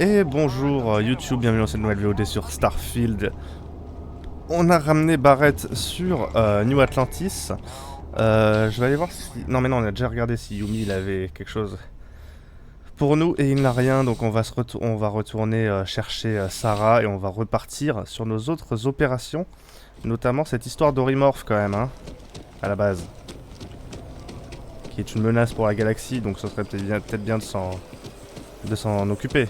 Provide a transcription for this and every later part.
Et bonjour YouTube, bienvenue dans cette nouvelle VOD sur Starfield. On a ramené Barrett sur New Atlantis. Je vais aller voir si... Non mais non, on a déjà regardé si Yumi il avait quelque chose pour nous et il n'a rien. Donc on va, on va retourner chercher Sarah et on va repartir sur nos autres opérations. Notamment cette histoire d'Orimorph quand même, hein, à la base. Qui est une menace pour la galaxie, donc ce serait peut-être bien de s'en occuper.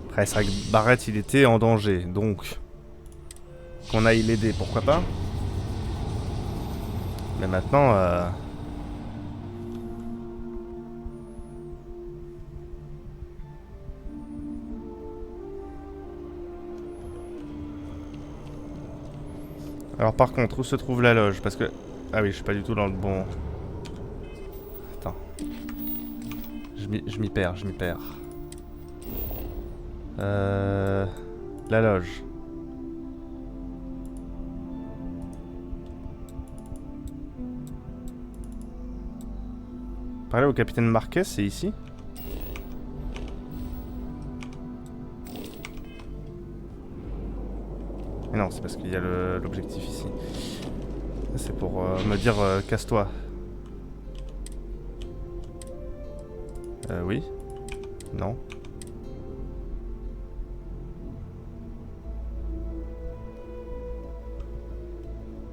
Après, c'est vrai que Barrett, il était en danger, donc qu'on aille l'aider, pourquoi pas. Mais maintenant, alors par contre, où se trouve la loge? Parce que... Ah oui, je suis pas du tout dans le bon... Attends. Je m'y perds. La loge. Parler au capitaine Marquez, c'est ici? Mais non, c'est parce qu'il y a l'objectif ici. C'est pour me dire casse-toi. Oui. Non.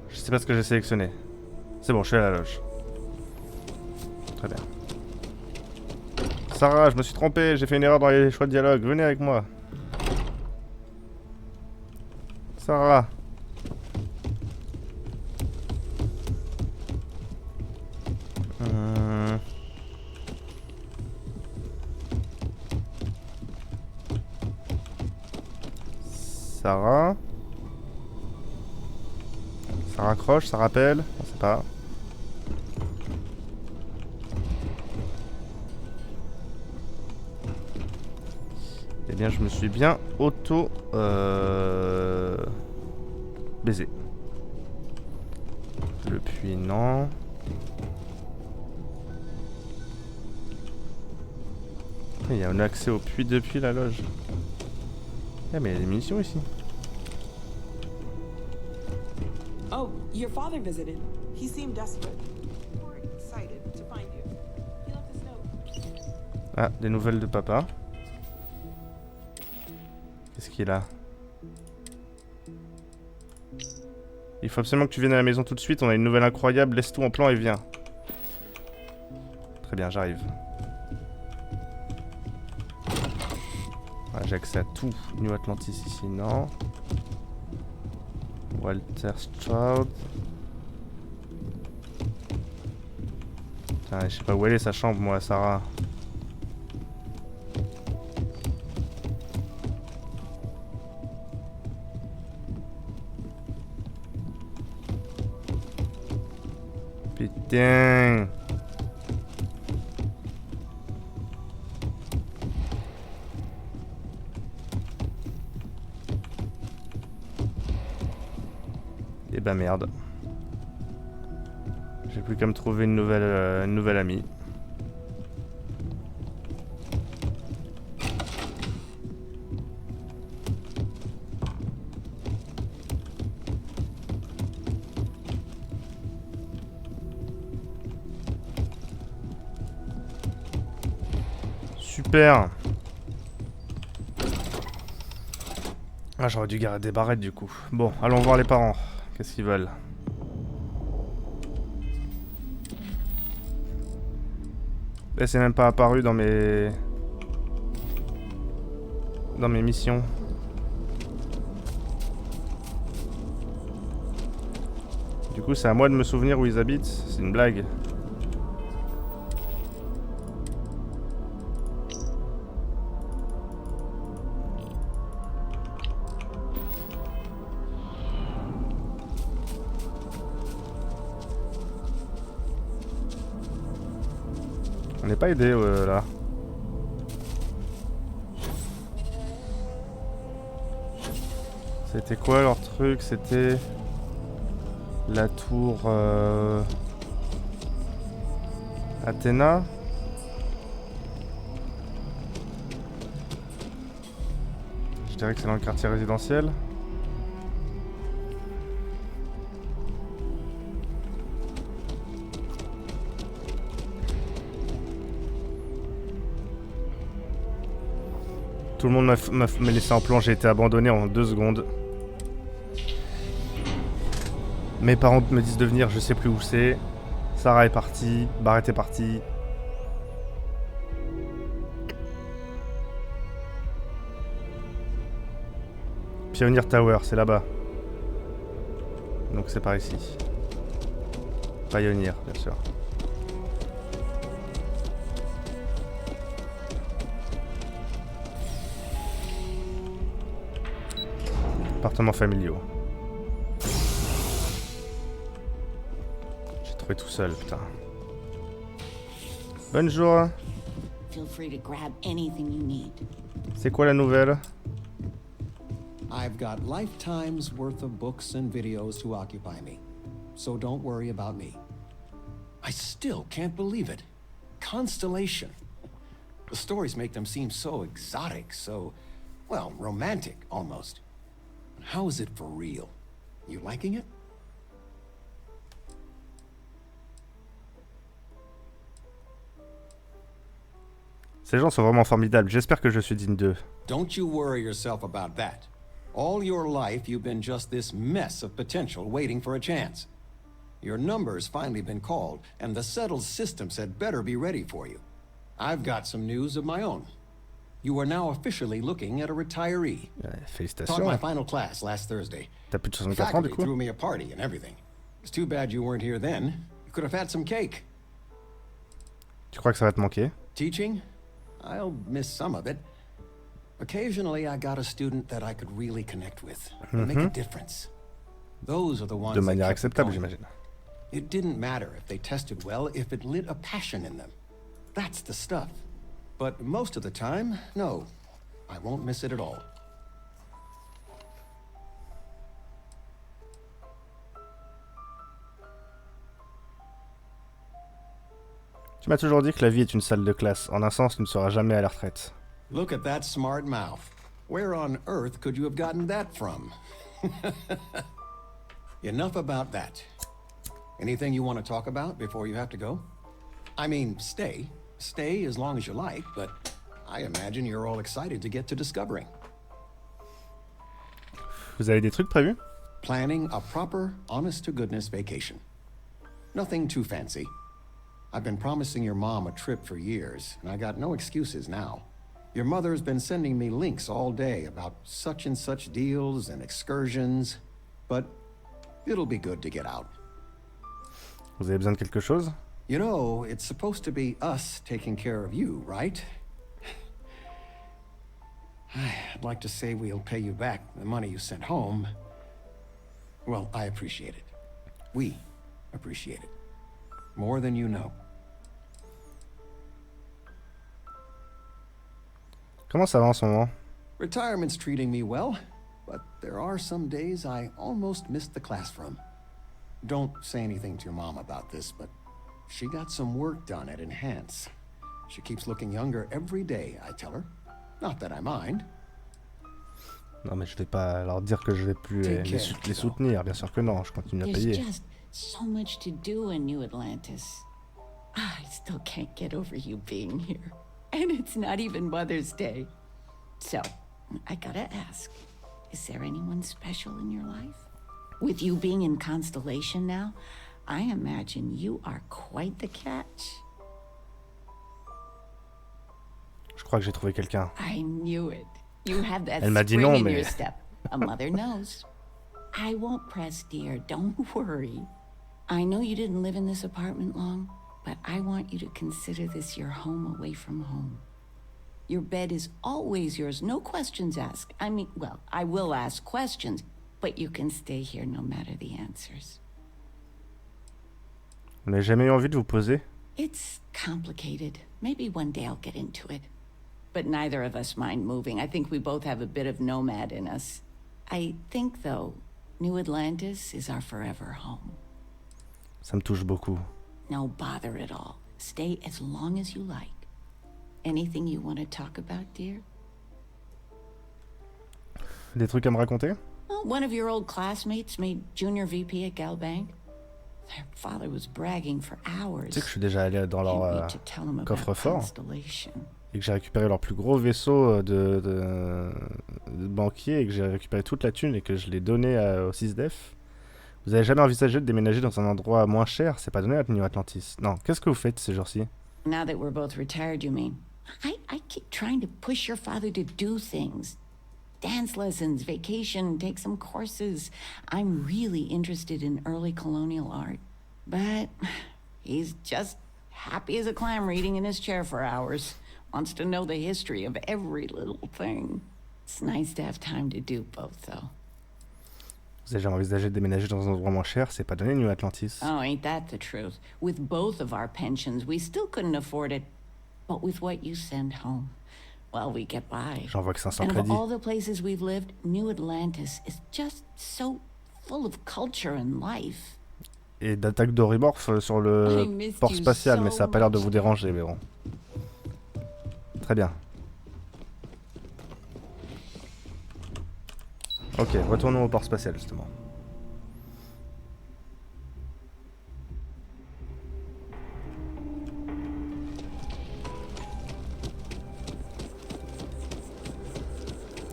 Je sais pas ce que j'ai sélectionné. C'est bon, je suis à la loge. Très bien. Sarah, je me suis trompé, j'ai fait une erreur dans les choix de dialogue. Venez avec moi. Sarah. Sarah. Ça raccroche, ça rappelle, on sait pas. Eh bien, je me suis bien baisé. Le puits, non. Il y a un accès au puits depuis la loge. Eh, mais il y a des munitions ici. Oh, your father visited. He seemed desperate. Or excited to find you. He left this note. Ah, des nouvelles de papa. Qu'est-ce qu'il a? Il faut absolument que tu viennes à la maison tout de suite. On a une nouvelle incroyable. Laisse tout en plan et viens. Très bien, j'arrive. Ah, j'ai accès à tout. New Atlantis ici, non. Walter Stroud. Putain, je sais pas où elle est sa chambre, moi, Sarah. Putain. Et bah merde. J'ai plus qu'à me trouver une nouvelle amie. Super. Ah, j'aurais dû garder des barrettes du coup. Bon, allons voir les parents. Qu'est-ce qu'ils veulent? Et c'est même pas apparu dans mes missions. Du coup, c'est à moi de me souvenir où ils habitent. C'est une blague. On n'est pas aidé là. C'était quoi leur truc? C'était la tour Athéna. Je dirais que c'est dans le quartier résidentiel. Tout le monde m'a laissé en plan, j'ai été abandonné en 2 secondes. Mes parents me disent de venir, je sais plus où c'est. Sarah est partie, Barrett est partie. Pioneer Tower, c'est là-bas. Donc c'est par ici. Pioneer, bien sûr. Appartements familiaux. J'ai trouvé tout seul, putain. Bonjour. Feel free to grab anything you need. C'est quoi la nouvelle? I've got lifetimes worth of books and videos to occupy me, so don't worry about me. I still can't believe it. Constellation. The stories make them seem so exotic, so, well, romantic almost. How is it for real? You liking it? Ces gens sont vraiment formidables. J'espère que je suis digne d'eux. Don't you worry yourself about that. All your life, you've been just this mess of potential waiting for a chance. Your number's finally been called, and the settled systems had better be ready for you. I've got some news of my own. You are now officially looking at a retiree. Félicitations. Taught my final class last Thursday. T'as plus de The 64 ans du faculty coup? threw me a party and everything. It's too bad you weren't here then. You could have had some cake. Tu crois que ça va te manquer? Teaching? I'll miss some of it. Occasionally, I got a student that I could really connect with, make a difference. Those are the ones De that manière kept me acceptable, going. j'imagine. It didn't matter if they tested well, if it lit a passion in them. That's the stuff. But most of the time, no. I won't miss it at all. Tu m'as toujours dit que la vie est une salle de classe. En un sens, tu ne seras jamais à la retraite. Look at that smart mouth. Where on earth could you have gotten that from? Enough about that. Anything you want to talk about before you have to go? I mean, stay. Stay as long as you like, but I imagine you're all excited to get to discovering. Vous avez des trucs prévus? Planning a proper, honest-to-goodness vacation. Nothing too fancy. I've been promising your mom a trip for years, and I got no excuses now. Your mother's been sending me links all day about such and such deals and excursions, but it'll be good to get out. Vous avez besoin de quelque chose? You know, it's supposed to be us taking care of you, right? I'd like to say we'll pay you back the money you sent home. Well, I appreciate it. We appreciate it. More than you know. Comment ça va en ce moment? Retirement's treating me well, but there are some days I almost missed the classroom. Don't say anything to your mom about this, but she got some work done at Enhance. She keeps looking younger every day, I tell her. Not that I mind. Non mais je vais pas leur dire que je vais plus les soutenir, bien sûr que non, je continue à There's payer. just so much to do in New Atlantis. I still can't get over you being here. And it's not even Mother's Day. So, I gotta ask, is there anyone special in your life? With you being in Constellation now, I imagine you are quite the catch. Je crois que j'ai trouvé quelqu'un. I knew it. You have that Elle m'a dit spring non, in mais... your step. A mother knows. I won't press, dear. Don't worry. I know you didn't live in this apartment long, but I want you to consider this your home away from home. Your bed is always yours, no questions asked. I mean, well, I will ask questions, but you can stay here no matter the answers. Vous n'avez jamais eu envie de vous poser? It's complicated. Maybe one day I'll get into it. But neither of us mind moving. I think we both have a bit of nomad in us. I think, though, New Atlantis is our forever home. Ça me touche beaucoup. No bother at all. Stay as long as you like. Anything you want to talk about, dear? Des trucs à me raconter? Well, one of your old classmates made junior VP at Galbank. Their father was bragging for hours. Tu sais que je suis déjà allé dans leur Can't wait to tell him about coffre-fort Constellation. et que j'ai récupéré leur plus gros vaisseau de banquier et que j'ai récupéré toute la thune et que je l'ai donné au 6DEF. Vous avez jamais envisagé de déménager dans un endroit moins cher? C'est pas donné à New Atlantis. Non, qu'est-ce que vous faites ces jours-ci? Now that we're both retired, you mean? I keep trying to push your father to do things. Dance lessons, vacation, take some courses. I'm really interested in early colonial art. But he's just happy as a clam reading in his chair for hours. Wants to know the history of every little thing. It's nice to have time to do both, though. Vous avez jamais envisagé de déménager dans un endroit moins cher? C'est pas donné New Atlantis. Oh, ain't that the truth? With both of our pensions, we still couldn't afford it. But with what you send home, well, we get by. J'en vois que 500 And of crédits. all the places we've lived, New Atlantis is just so full of culture and life. Et d'attaque d'Orymorph sur I le missed port you spatial, so mais ça a pas l'air de much. vous déranger, mais bon. Très bien. Ok, retournons au port spatial, justement.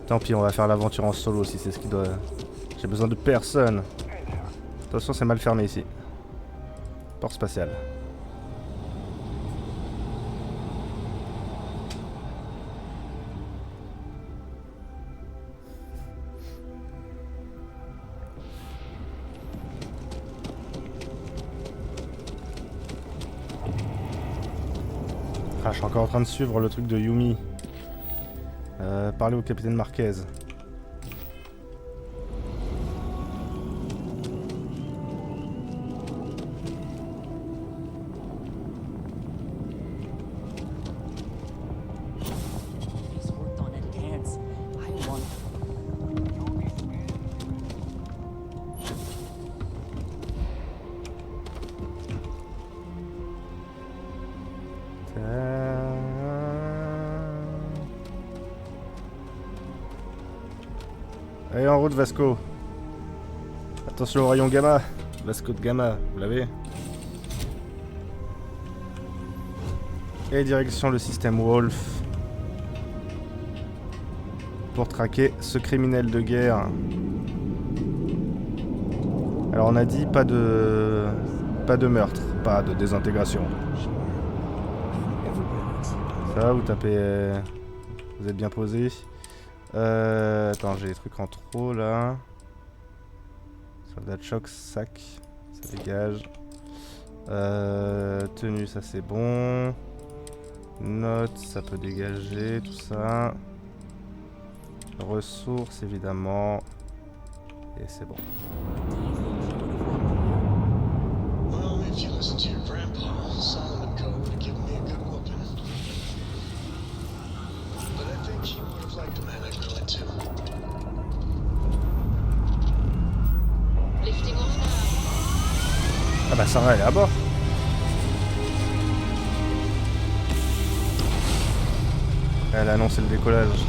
Tant pis, on va faire l'aventure en solo si c'est ce qui doit... J'ai besoin de personne. Attention, c'est mal fermé ici. Port spatial. Ah, je suis encore en train de suivre le truc de Yumi. Parler au capitaine Marquez. Allez, en route, Vasco. Attention au rayon gamma. Vasco de gamma, vous l'avez? Et direction le système Wolf. Pour traquer ce criminel de guerre. Alors on a dit pas de meurtre, pas de désintégration. Ça va, vous tapez... Vous êtes bien posé. Attends, j'ai des trucs en trop là. Soldat de choc, sac, ça dégage. Tenue, ça c'est bon. Notes, ça peut dégager, tout ça. Ressources, évidemment. Et c'est bon. Well, if you listen to your grandpa, Solomon Cole would have given me a good whooping. But I think he would have liked the man I grew into. Lifting off now. Ah bah Sarah elle est à bord. Elle a annoncé le décollage.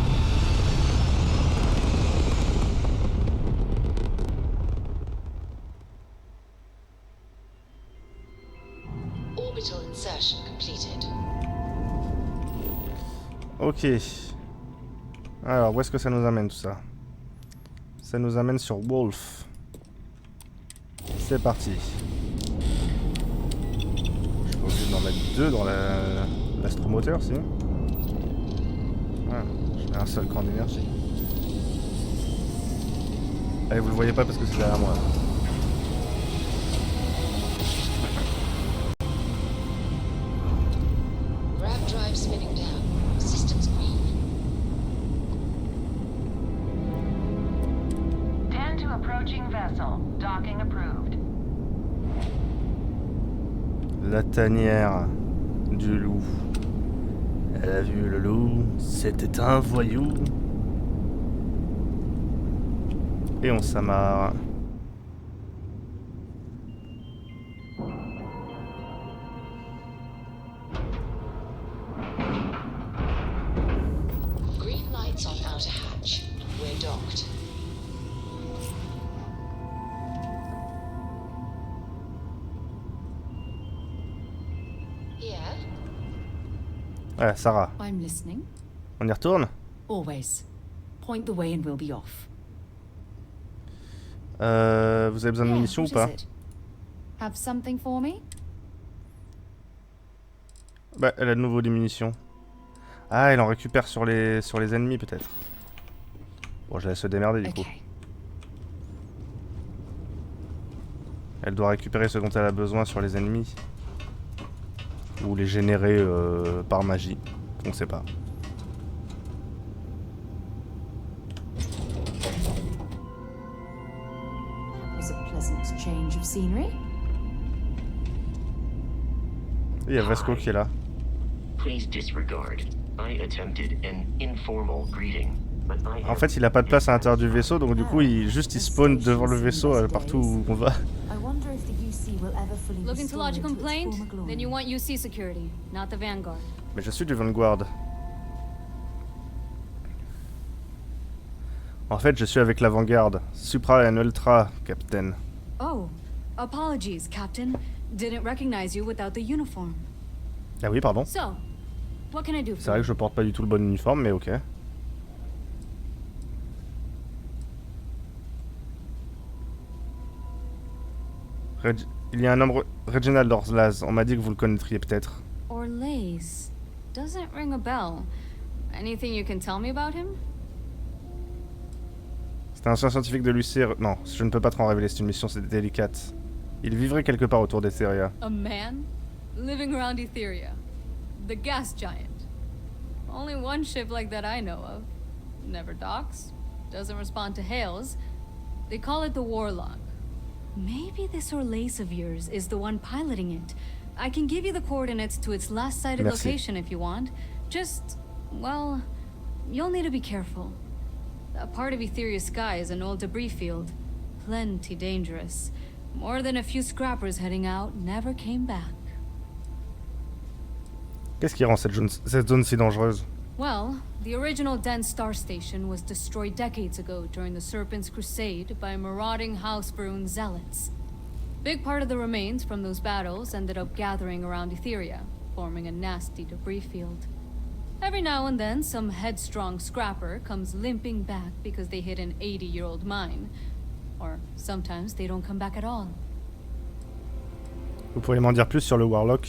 Orbital insertion completed. Ok. Alors, où est-ce que ça nous amène tout ça? Ça nous amène sur Wolf. C'est parti. Je suis obligé d'en mettre deux dans l'astromoteur, si. Ah, je mets un seul camp d'énergie. Allez, vous le voyez pas parce que c'est derrière moi. Grab drive spinning down. Systems green. 10 to approaching vessel. Docking approved. La tanière du loup. Elle a vu le loup, c'était un voyou. Et on s'amarre. docked. Yeah? Ouais, Sarah. I'm listening. On y retourne? Always. Point the way and we'll be off. Vous avez besoin de munitions ou pas? Have something for me? Bah, elle a de nouveau des munitions. Ah, elle en récupère sur les ennemis peut-être. Bon, je la laisse se démerder du coup. Elle doit récupérer ce dont elle a besoin sur les ennemis. Ou les générer par magie. On sait pas. Was a pleasant change of scenery. Il y a Vesco qui est là. Please disregard. I attempted an informal greeting, but I En fait, il a pas de place à l'intérieur du vaisseau, donc du coup, il spawn devant le vaisseau partout où on va. Looking to lodge a complaint? Then you want UC security, not the Vanguard. Mais je suis du Vanguard. En fait, je suis avec l'avant-garde. Supra and Ultra, Captain. Oh, apologies, Captain. Didn't recognize you without the uniform. Ah oui, pardon. So, what can I do C'est for vrai you? que je porte pas du tout le bon uniforme, mais ok. Il y a un homme, Reginald Orlaz. On m'a dit que vous le connaîtriez peut-être. Orlaise. Doesn't ring a bell. Anything you can tell me about him? C'est un ancien scientifique de l'UC. Non, je ne peux pas trop en révéler, c'est une mission délicate. Il vivrait quelque part autour d'Etheria. A man? Living around Etheria. The gas giant. Only one ship like that I know of. Never docks. Doesn't respond to hails. They call it the Warlock. Maybe this Orlaise of yours is the one piloting it. I can give you the coordinates to its last sighted Merci. location if you want. Just, well, you'll need to be careful. That part of Etheria's sky is an old debris field. Plenty dangerous. More than a few scrappers heading out never came back. Qu'est-ce qui rend cette zone si dangereuse? Well, the original dense star station was destroyed decades ago during the Serpent's Crusade by marauding House-Varun zealots. Big part of the remains from those battles ended up gathering around Etheria, forming a nasty debris field. Every now and then, some headstrong scrapper comes limping back because they hit an 80-year-old mine. Or sometimes they don't come back at all. Vous pourriez m'en dire plus sur le Warlock?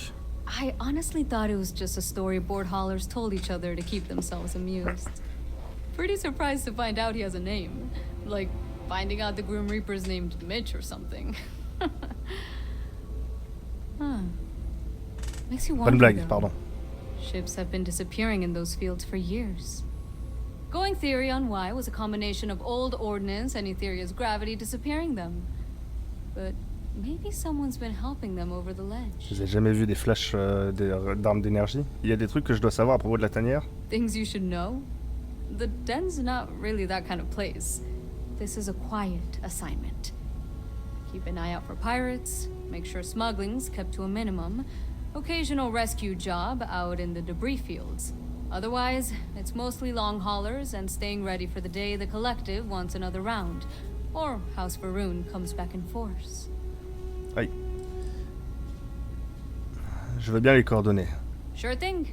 I honestly thought it was just a story board haulers told each other to keep themselves amused. Pretty surprised to find out he has a name. Like, finding out the Grim Reaper's named Mitch or something. Huh. Makes you wonder, Bonne blague, though. pardon. Ships have been disappearing in those fields for years. Going theory on why was a combination of old ordnance and Etheria's gravity disappearing them. But maybe someone's been helping them over the ledge. Vous avez jamais vu des flashs d'armes d'énergie? Il y a des trucs que je dois savoir à propos de la tanière? Things you should know? The den's not really that kind of place. This is a quiet assignment. Keep an eye out for pirates, make sure smuggling's kept to a minimum, occasional rescue job out in the debris fields. Otherwise, it's mostly long haulers and staying ready for the day the collective wants another round, or House Varun comes back in force. Aïe. Je veux bien les coordonnées. Sure thing.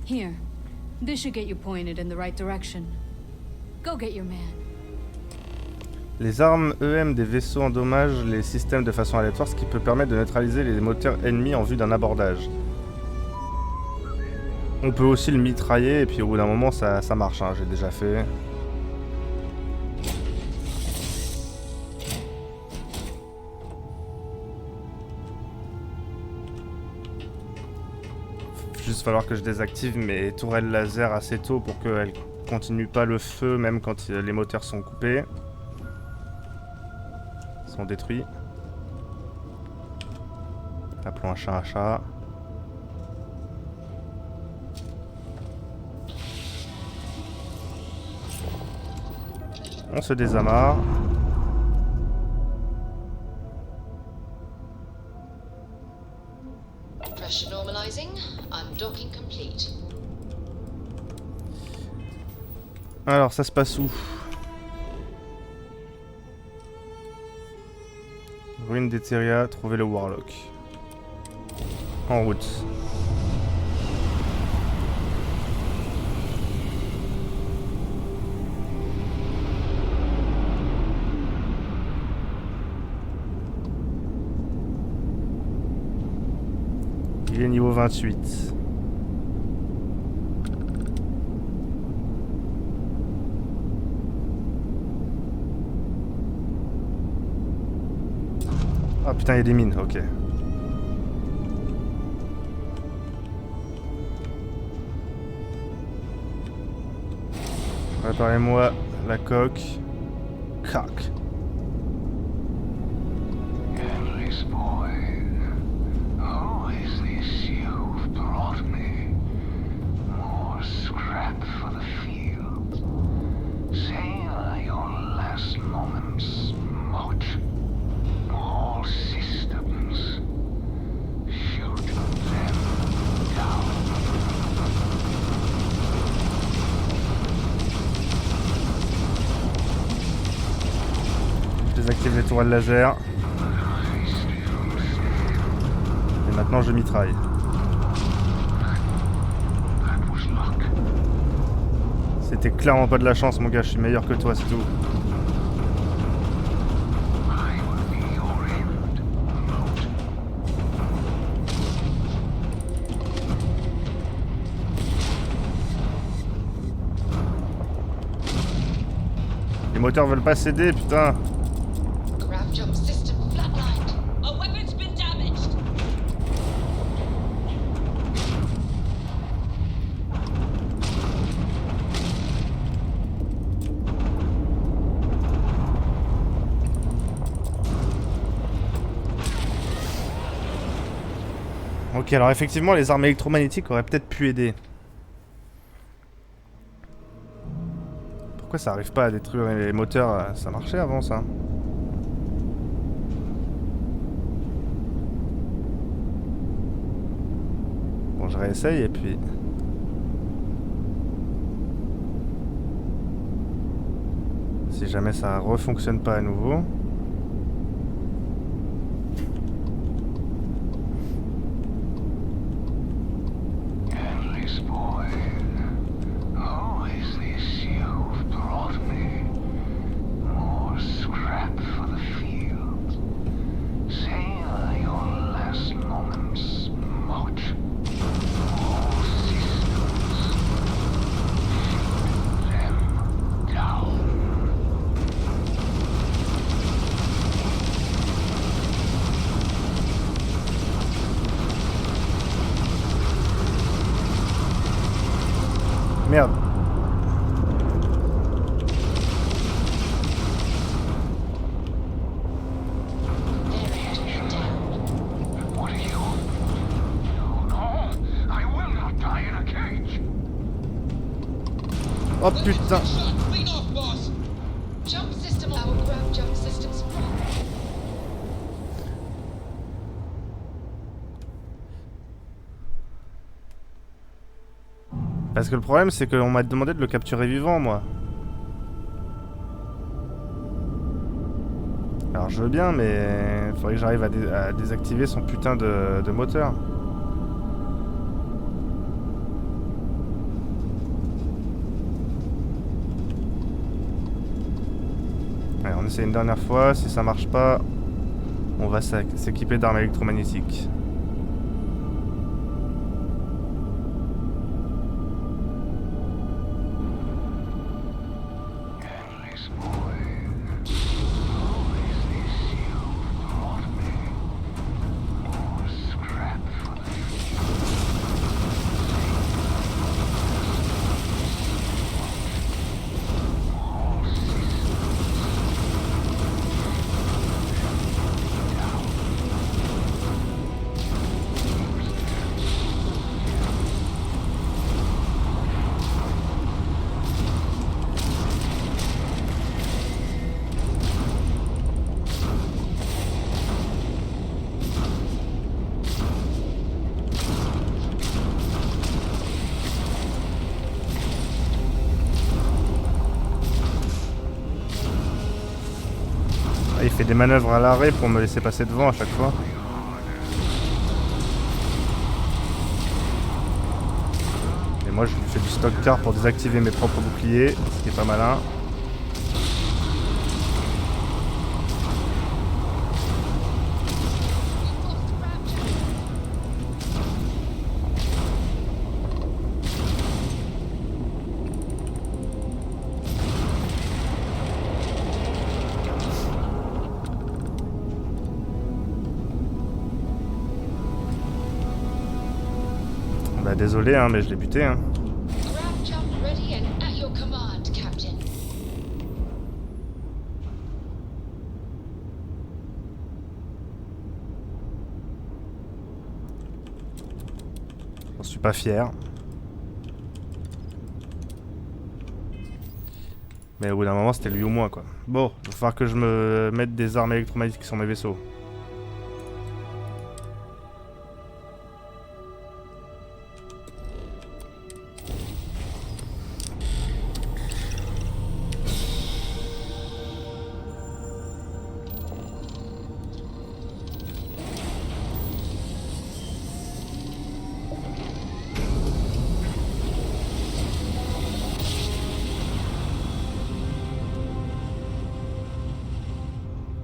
Here, this should get you pointed in the right direction. Go get your man. Les armes EM des vaisseaux endommagent les systèmes de façon aléatoire, ce qui peut permettre de neutraliser les moteurs ennemis en vue d'un abordage. On peut aussi le mitrailler et puis au bout d'un moment ça marche, hein, j'ai déjà fait. Juste falloir que je désactive mes tourelles laser assez tôt pour qu'elles continuent pas le feu même quand les moteurs sont coupés. Sont détruits. Appelons un chat un chat. On se désamarre. Pressure normalizing. I'm docking complete. Alors, ça se passe où? Ruine d'Etheria, trouver le Warlock. En route. Il est niveau 28. Ah putain, il y a des mines, ok. Réparez-moi la coque. Coque. Désactive les tourelles laser. Et maintenant je mitraille. C'était clairement pas de la chance mon gars, je suis meilleur que toi, c'est tout. Les moteurs veulent pas céder, putain. Ok, alors effectivement, les armes électromagnétiques auraient peut-être pu aider. Pourquoi ça arrive pas à détruire les moteurs? Ça marchait avant, ça. Bon, je réessaye et puis... Si jamais ça refonctionne pas à nouveau... Merde. Oh putain. Parce que le problème c'est qu'on m'a demandé de le capturer vivant moi. Alors je veux bien mais il faudrait que j'arrive à désactiver son putain de moteur. Allez, on essaie une dernière fois, si ça marche pas, on va s'équiper d'armes électromagnétiques. des manœuvres à l'arrêt pour me laisser passer devant à chaque fois. Et moi je lui fais du stock car pour désactiver mes propres boucliers, ce qui est pas malin. Bah désolé hein, mais je l'ai buté hein. Grab jump ready and at your command, Captain. J'en suis pas fier. Mais au bout d'un moment c'était lui ou moi quoi. Bon, il va falloir que je me mette des armes électromagnétiques sur mes vaisseaux.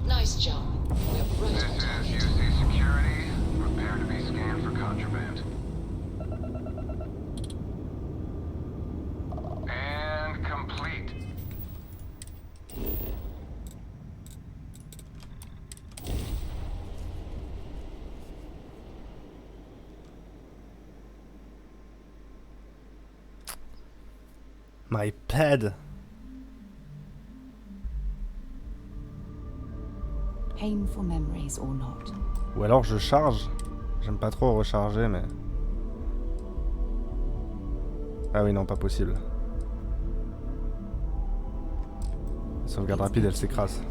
Nice job. We're right on target. This is UC Security. Prepare to be scanned for contraband. And complete. My pad. Painful memories or not. Ou alors je charge. J'aime pas trop recharger mais... Ah oui non, pas possible. La sauvegarde rapide elle s'écrase.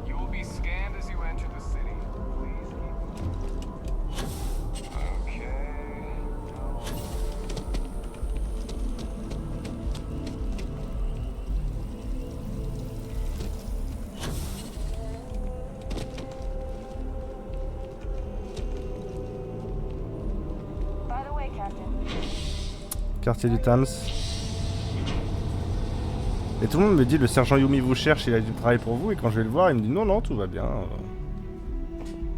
You will be scanned as you enter the city. Please keep... Okay. By the way, Captain. Quartier du Thames. Et tout le monde me dit le sergent Yumi vous cherche, il a du travail pour vous. Et quand je vais le voir, il me dit non, non, tout va bien.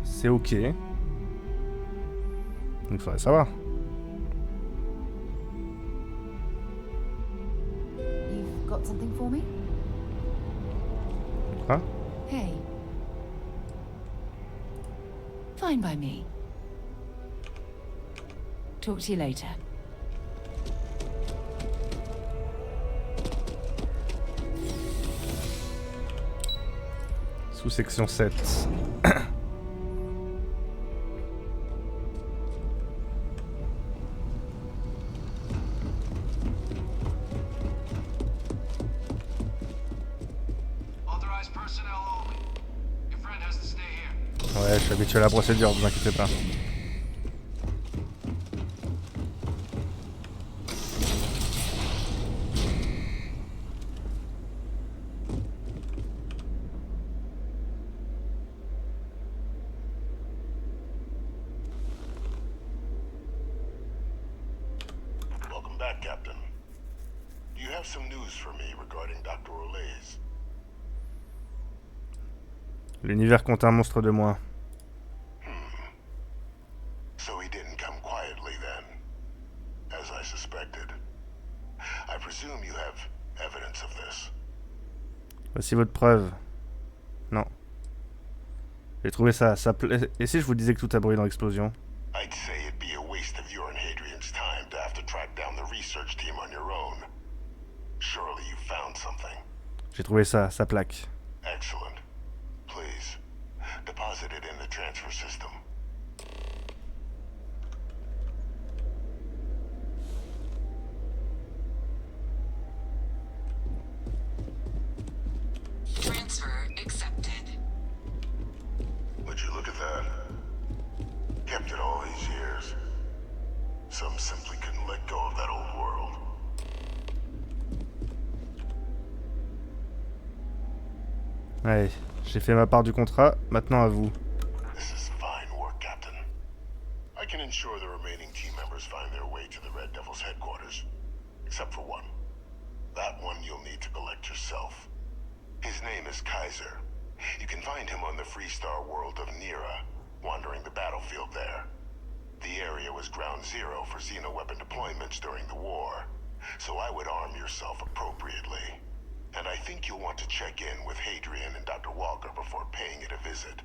C'est ok. Il faudrait savoir. You've got something for me? Quoi? Hey. Fine by me. Talk to you later. Sous-section 7. Authorized personnel only. Your friend has to stay here. Ouais, je suis habitué à la procédure, vous inquiétez pas. Welcome back, Captain. Do you have some news for me regarding Dr. Olays? L'univers compte un monstre de moins. So he didn't come quietly then, as I suspected. I presume you have evidence of this. Voici votre preuve. Non. J'ai trouvé ça. Et si je vous disais que tout a brûlé dans l'explosion? I'd say it'd be a waste of your and Hadrian's time to have to track down the research team on your own. Surely you found something. J'ai trouvé ça, sa plaque. Excellent. Please, deposit it in the transfer system. Transfer accepted. Would you look at that? Kept it all these years. Some simple Allez, j'ai fait ma part du contrat, maintenant à vous. This is fine work, Captain. I can ensure the remaining team members find their way to the Red Devil's headquarters. Except for one. That one you'll need to collect yourself. His name is Kaiser. You can find him on the Freestar world of Nira, wandering the battlefield there. The area was ground zero for xeno-weapon deployments during the war, so I would arm yourself appropriately. And I think you'll want to check in with Hadrian and Dr. Walker before paying it a visit.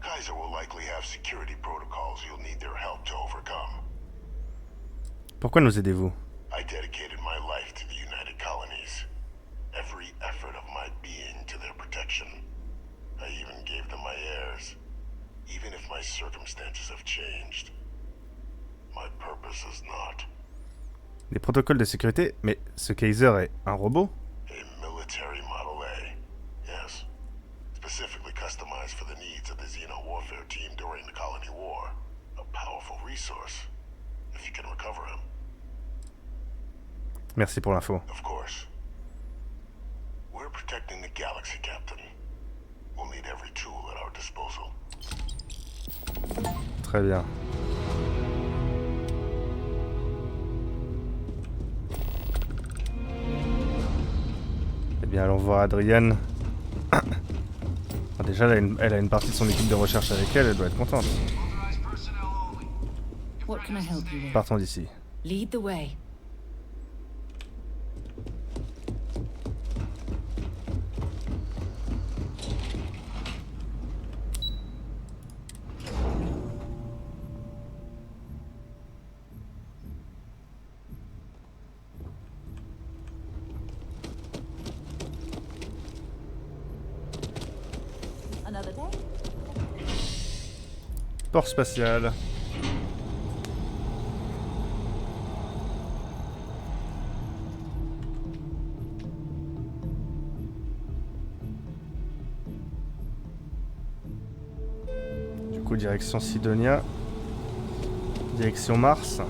Kaiser will likely have security protocols you'll need their help to overcome. Pourquoi nous aidez-vous? I dedicated my life to the United Colonies. Every effort of my being to their protection. I even gave them my heirs. Even if my circumstances have changed. My purpose is not. Des protocoles de sécurité? Mais ce Kaiser est un robot? A military Model A. Yes. Specifically customized for the needs of the Xeno warfare team during the Colony War. A powerful resource. If you can recover him. Merci pour l'info. Of course. We're protecting the galaxy, Captain. We'll need every tool at our disposal. Très bien. Eh bien, allons voir Adrienne. Déjà, elle a une partie de son équipe de recherche avec elle, elle doit être contente. What can I help you with? Partons d'ici. Lead the way. Another day? Port spatial. Du coup, direction Sidonia. Direction Mars.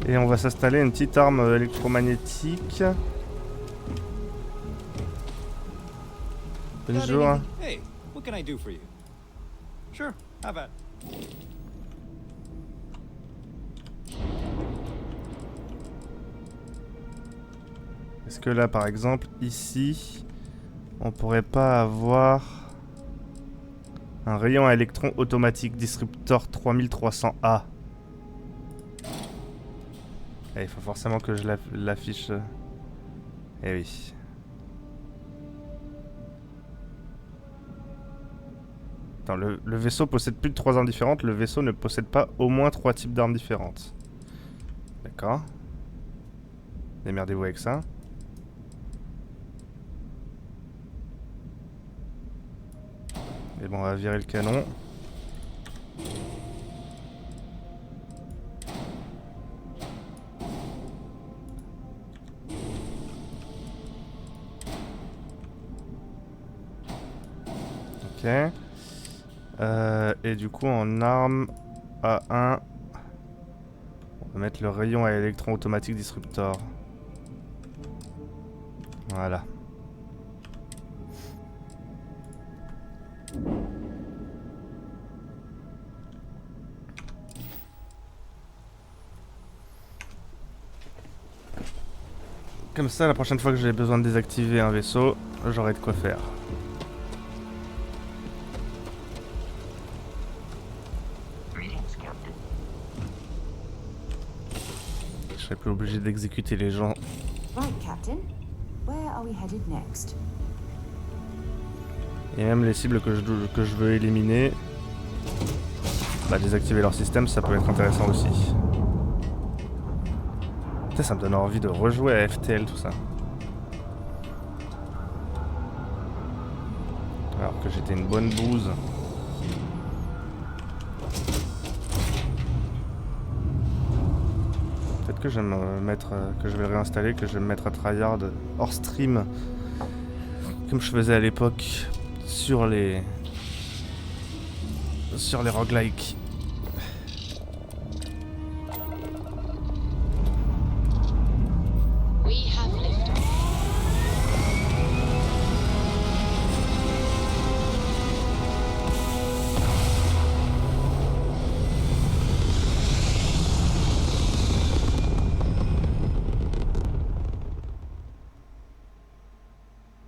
Et on va s'installer une petite arme électromagnétique. Bonjour. Hey, what can I do for you? Sure, how about? Est-ce que là, par exemple, ici, on pourrait pas avoir un rayon à électrons automatique disruptor 3300A? Il faut forcément que je l'affiche. Eh oui. Attends, le vaisseau possède plus de 3 armes différentes. Le vaisseau ne possède pas au moins 3 types d'armes différentes. D'accord. Démerdez-vous avec ça. Et bon, on va virer le canon. Ok. Et du coup en arme A1, on va mettre le rayon à électron automatique disruptor. Voilà. Comme ça, la prochaine fois que j'ai besoin de désactiver un vaisseau, j'aurai de quoi faire. Je serai plus obligé d'exécuter les gens. Right, Captain. Where are we headed next? Et même les cibles que je veux éliminer, bah, désactiver leur système, ça peut être intéressant aussi. Putain, ça me donne envie de rejouer à FTL, tout ça. Alors que j'étais une bonne bouse. Peut-être que je vais me mettre, que je vais réinstaller, que je vais me mettre à tryhard hors stream, comme je faisais à l'époque sur les roguelikes. We have liftoff.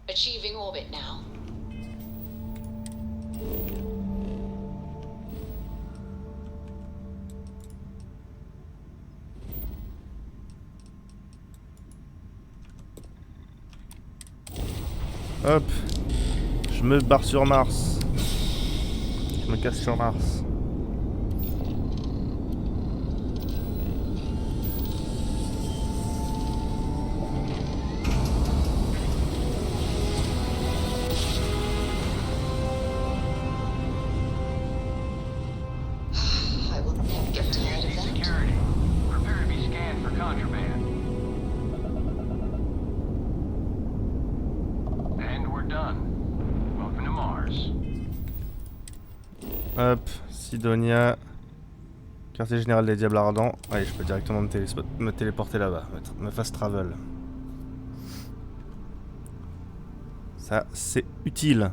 Achieving orbit now. Hop, je me barre sur Mars. Je me casse sur Mars. I will never get tired of that. Security. Prepare to be scanned for contraband. And we're done. Welcome to Mars. Hop, Sidonia. Quartier général des Diables Ardents. Allez, je peux directement me téléporter là-bas, me fast travel. Ça, c'est utile.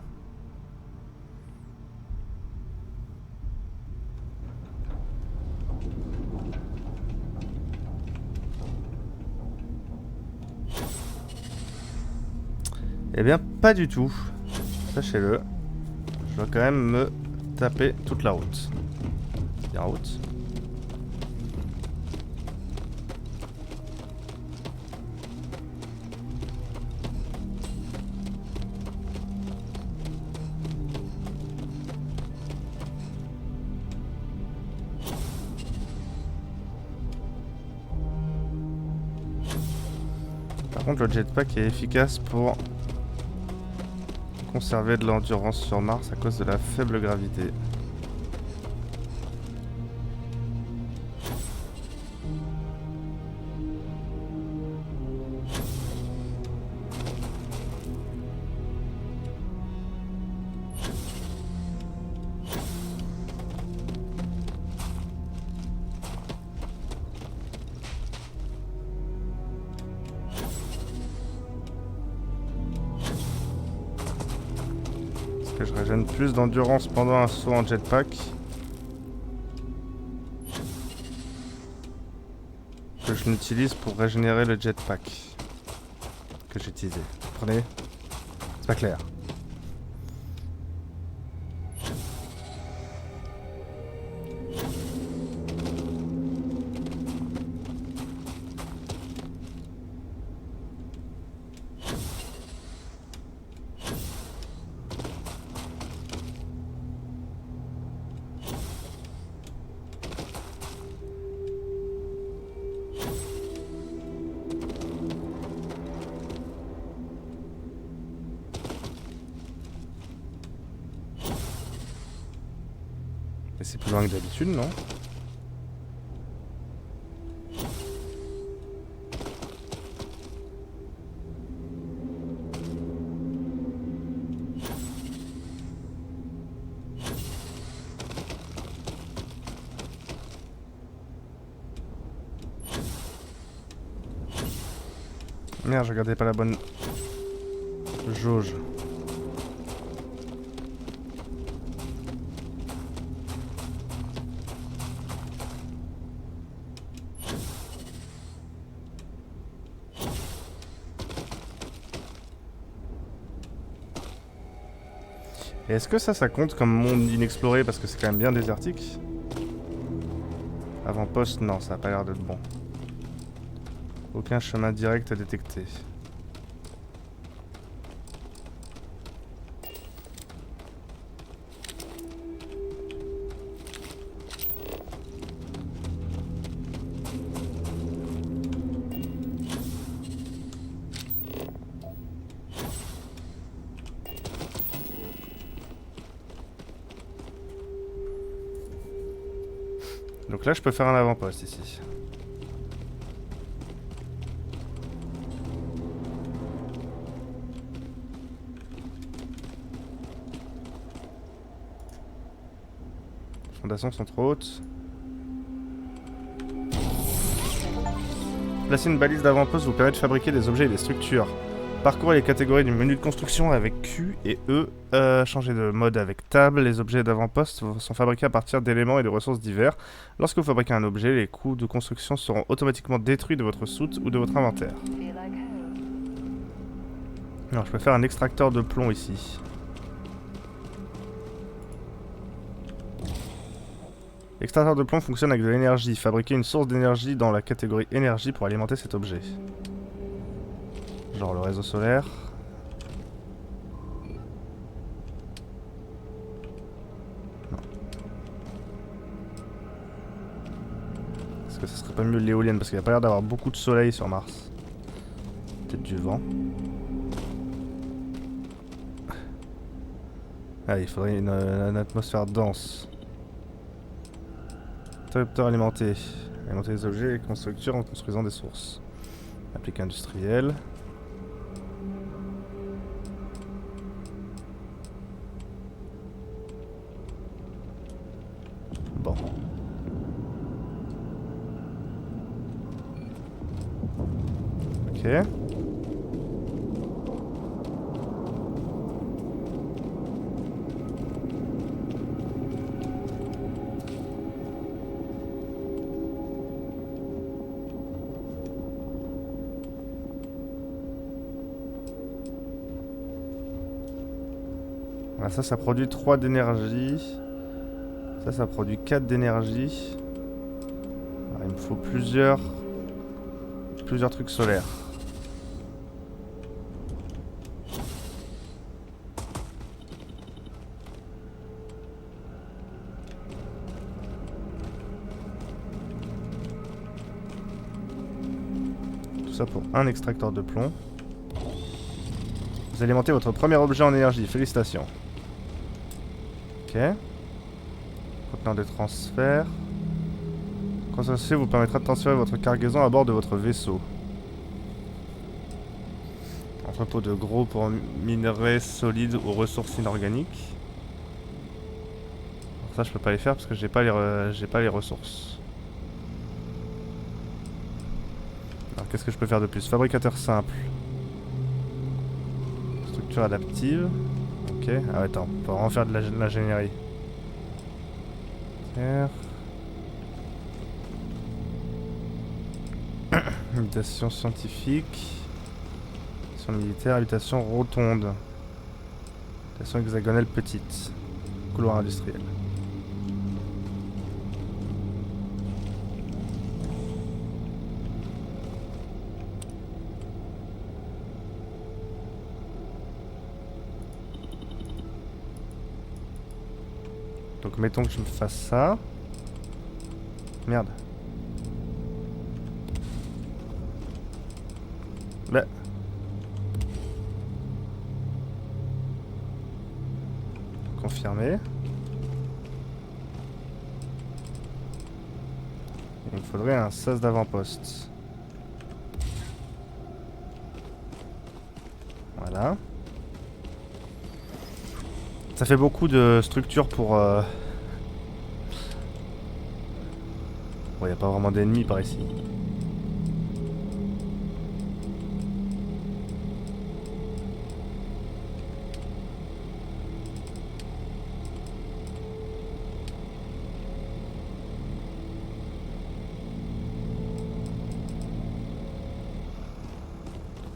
Eh bien, pas du tout. Sachez-le. Je dois quand même me taper toute la route. La route. Par contre, le jetpack est efficace pour conserver de l'endurance sur Mars à cause de la faible gravité. Que je régène plus d'endurance pendant un saut en jetpack que je n'utilise pour régénérer le jetpack que j'ai utilisé. Vous comprenez? C'est pas clair. Mais c'est plus loin que d'habitude, non? Merde, je regardais pas la bonne jauge. Et est-ce que ça compte comme monde inexploré parce que c'est quand même bien désertique? Avant-poste, non, ça a pas l'air d'être bon. Aucun chemin direct à détecter. Donc là, je peux faire un avant-poste ici. fondations sont trop hautes. Placer une balise d'avant-poste vous permet de fabriquer des objets et des structures. Parcourez les catégories du menu de construction avec Q et E. Changez de mode avec Tab. Les objets d'avant-poste sont fabriqués à partir d'éléments et de ressources divers. Lorsque vous fabriquez un objet, les coûts de construction seront automatiquement détruits de votre soute ou de votre inventaire. Alors, je peux faire un extracteur de plomb ici. L'extracteur de plomb fonctionne avec de l'énergie. Fabriquez une source d'énergie dans la catégorie énergie pour alimenter cet objet. Genre le réseau solaire. Non. Est-ce que ça serait pas mieux l'éolienne? Parce qu'il n'y a pas l'air d'avoir beaucoup de soleil sur Mars. Peut-être du vent. Ah, il faudrait une atmosphère dense. Interrupteur alimenté. Alimenter les objets et constructures en construisant des sources. Appliqué industriel. Bon. Ok. Voilà, ça produit 3 d'énergie. Ça produit 4 d'énergie. Il me faut plusieurs trucs solaires. Tout ça pour un extracteur de plomb. Vous alimentez votre premier objet en énergie. Félicitations. Ok. Conteneur de transfert. Construire vous permettra de transférer votre cargaison à bord de votre vaisseau. Entrepôt de gros pour minerais solides ou ressources inorganiques. Alors ça je peux pas les faire parce que j'ai pas les ressources. Alors qu'est-ce que je peux faire de plus? Fabricateur simple. Structure adaptive. Ok. Ah attends, on peut vraiment faire de l'ingénierie. Habitation scientifique. Habitation militaire, habitation rotonde. Habitation hexagonale petite. Couloir industriel. Donc mettons que je me fasse ça. Merde. Bah. Confirmé. Il me faudrait un sas d'avant-poste. Voilà. Ça fait beaucoup de structures pour... Bon, y a pas vraiment d'ennemis par ici.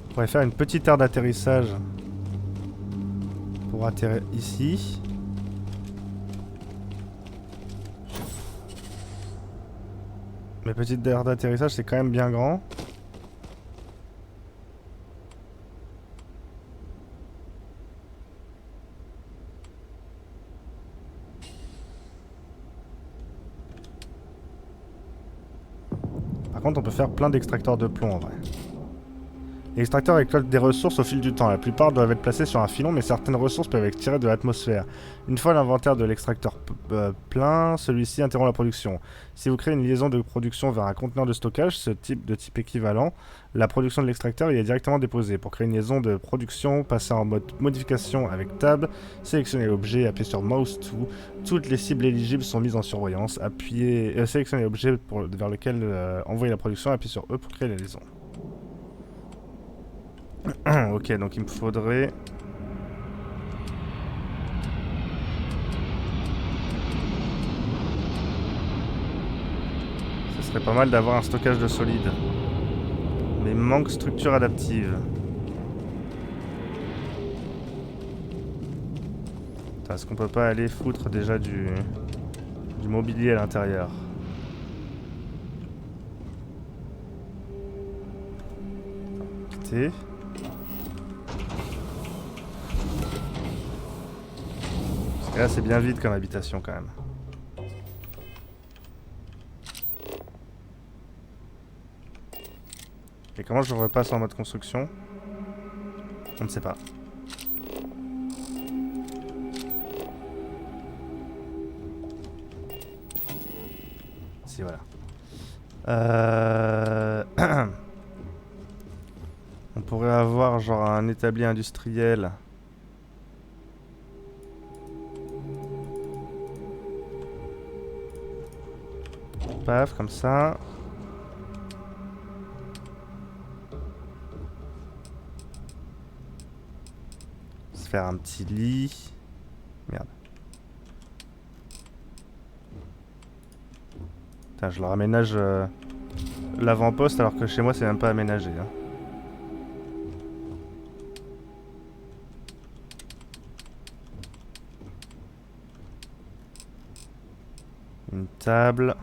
On pourrait faire une petite aire d'atterrissage pour atterrir ici. Mais petite aire d'atterrissage, c'est quand même bien grand. Par contre, on peut faire plein d'extracteurs de plomb en vrai. L'extracteur récolte des ressources au fil du temps. La plupart doivent être placées sur un filon, mais certaines ressources peuvent être tirées de l'atmosphère. Une fois l'inventaire de l'extracteur plein, celui-ci interrompt la production. Si vous créez une liaison de production vers un conteneur de stockage, ce type de type équivalent, la production de l'extracteur y est directement déposée. Pour créer une liaison de production, passez en mode modification avec Tab, sélectionnez l'objet, appuyez sur Mouse to. Toutes les cibles éligibles sont mises en surveillance. Sélectionnez l'objet vers lequel envoyer la production, appuyez sur E pour créer la liaison. Ok, donc il me faudrait... Ce serait pas mal d'avoir un stockage de solide. Mais il me manque structure adaptive. Est-ce qu'on peut pas aller foutre déjà du mobilier à l'intérieur? Quitter. Parce que là c'est bien vide comme habitation quand même. Et comment je repasse en mode construction? On ne sait pas. Si, voilà. On pourrait avoir genre un établi industriel. Paf, comme ça. Se faire un petit lit. Merde. Putain, je leur aménage l'avant-poste alors que chez moi c'est même pas aménagé. Hein. Une table.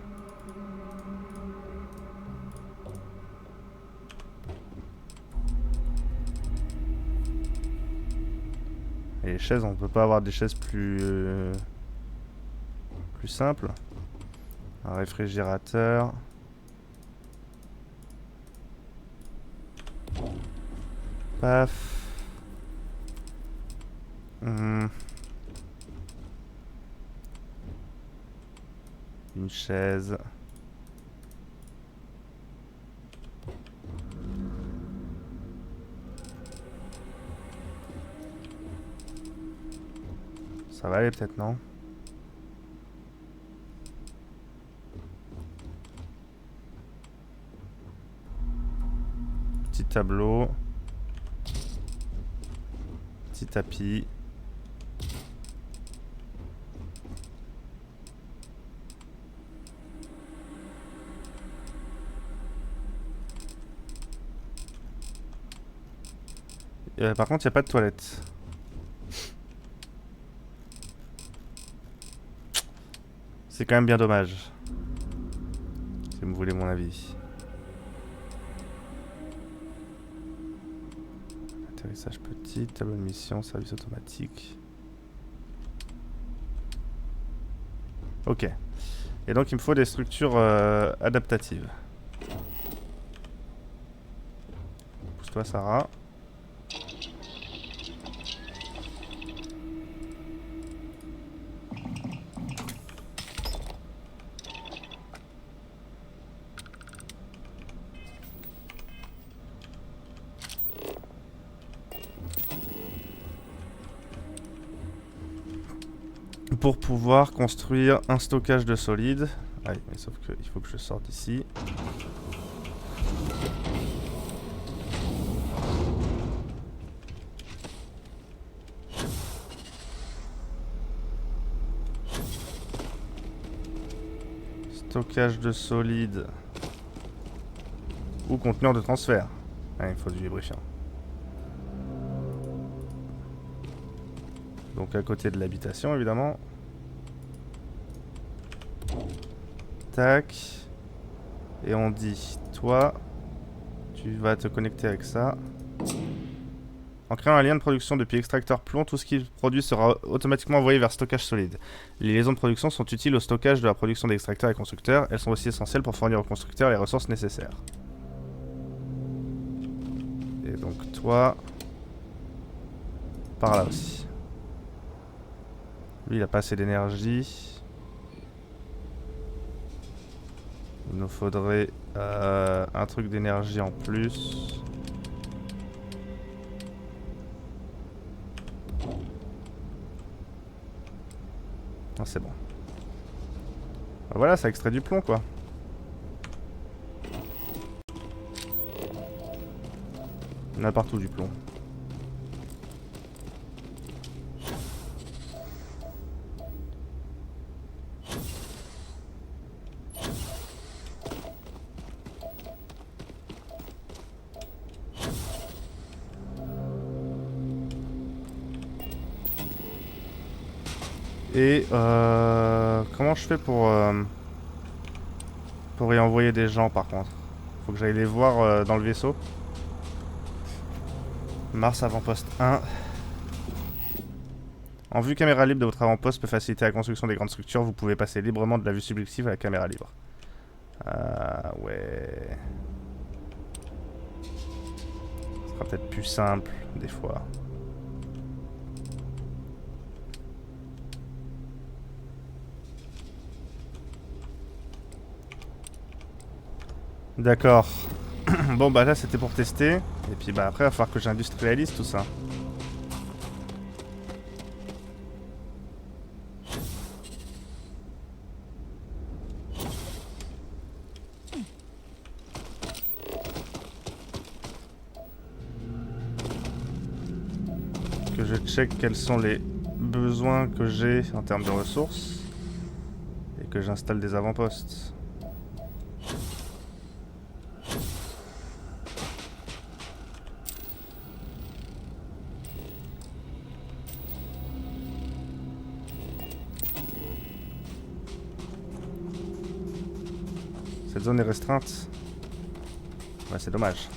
Et les chaises, on peut pas avoir des chaises plus simples. Un réfrigérateur. Paf. Une chaise. Ça va aller peut-être, non? Petit tableau. Petit tapis. Par contre, il n'y a pas de toilette. C'est quand même bien dommage. Si vous me voulez mon avis. Atterrissage petit, tableau de mission, service automatique. Ok. Et donc il me faut des structures adaptatives. Pousse-toi Sarah. Pour pouvoir construire un stockage de solides. Ah oui, mais sauf qu'il faut que je sorte d'ici. Stockage de solides. Ou conteneur de transfert. Ah, il faut du lubrifiant. Donc à côté de l'habitation évidemment. Tac. Et on dit, toi, tu vas te connecter avec ça. En créant un lien de production depuis extracteur plomb, tout ce qui est produit sera automatiquement envoyé vers stockage solide. Les liaisons de production sont utiles au stockage de la production d'extracteurs et constructeurs. Elles sont aussi essentielles pour fournir aux constructeurs les ressources nécessaires. Et donc toi, par là aussi. Lui, il a pas assez d'énergie. Il nous faudrait un truc d'énergie en plus. Ah, c'est bon. Voilà, ça extrait du plomb quoi. Il y en a partout du plomb. Et comment je fais pour y envoyer des gens par contre? Faut que j'aille les voir dans le vaisseau. Mars avant-poste 1. En vue caméra libre de votre avant-poste peut faciliter la construction des grandes structures. Vous pouvez passer librement de la vue subjective à la caméra libre. Ouais. Ce sera peut-être plus simple des fois. D'accord. Bon bah là c'était pour tester. Et puis bah après il va falloir que j'industrialise tout ça. Que je check quels sont les besoins que j'ai en termes de ressources. Et que j'installe des avant-postes. Cette zone est restreinte. Ouais, c'est dommage.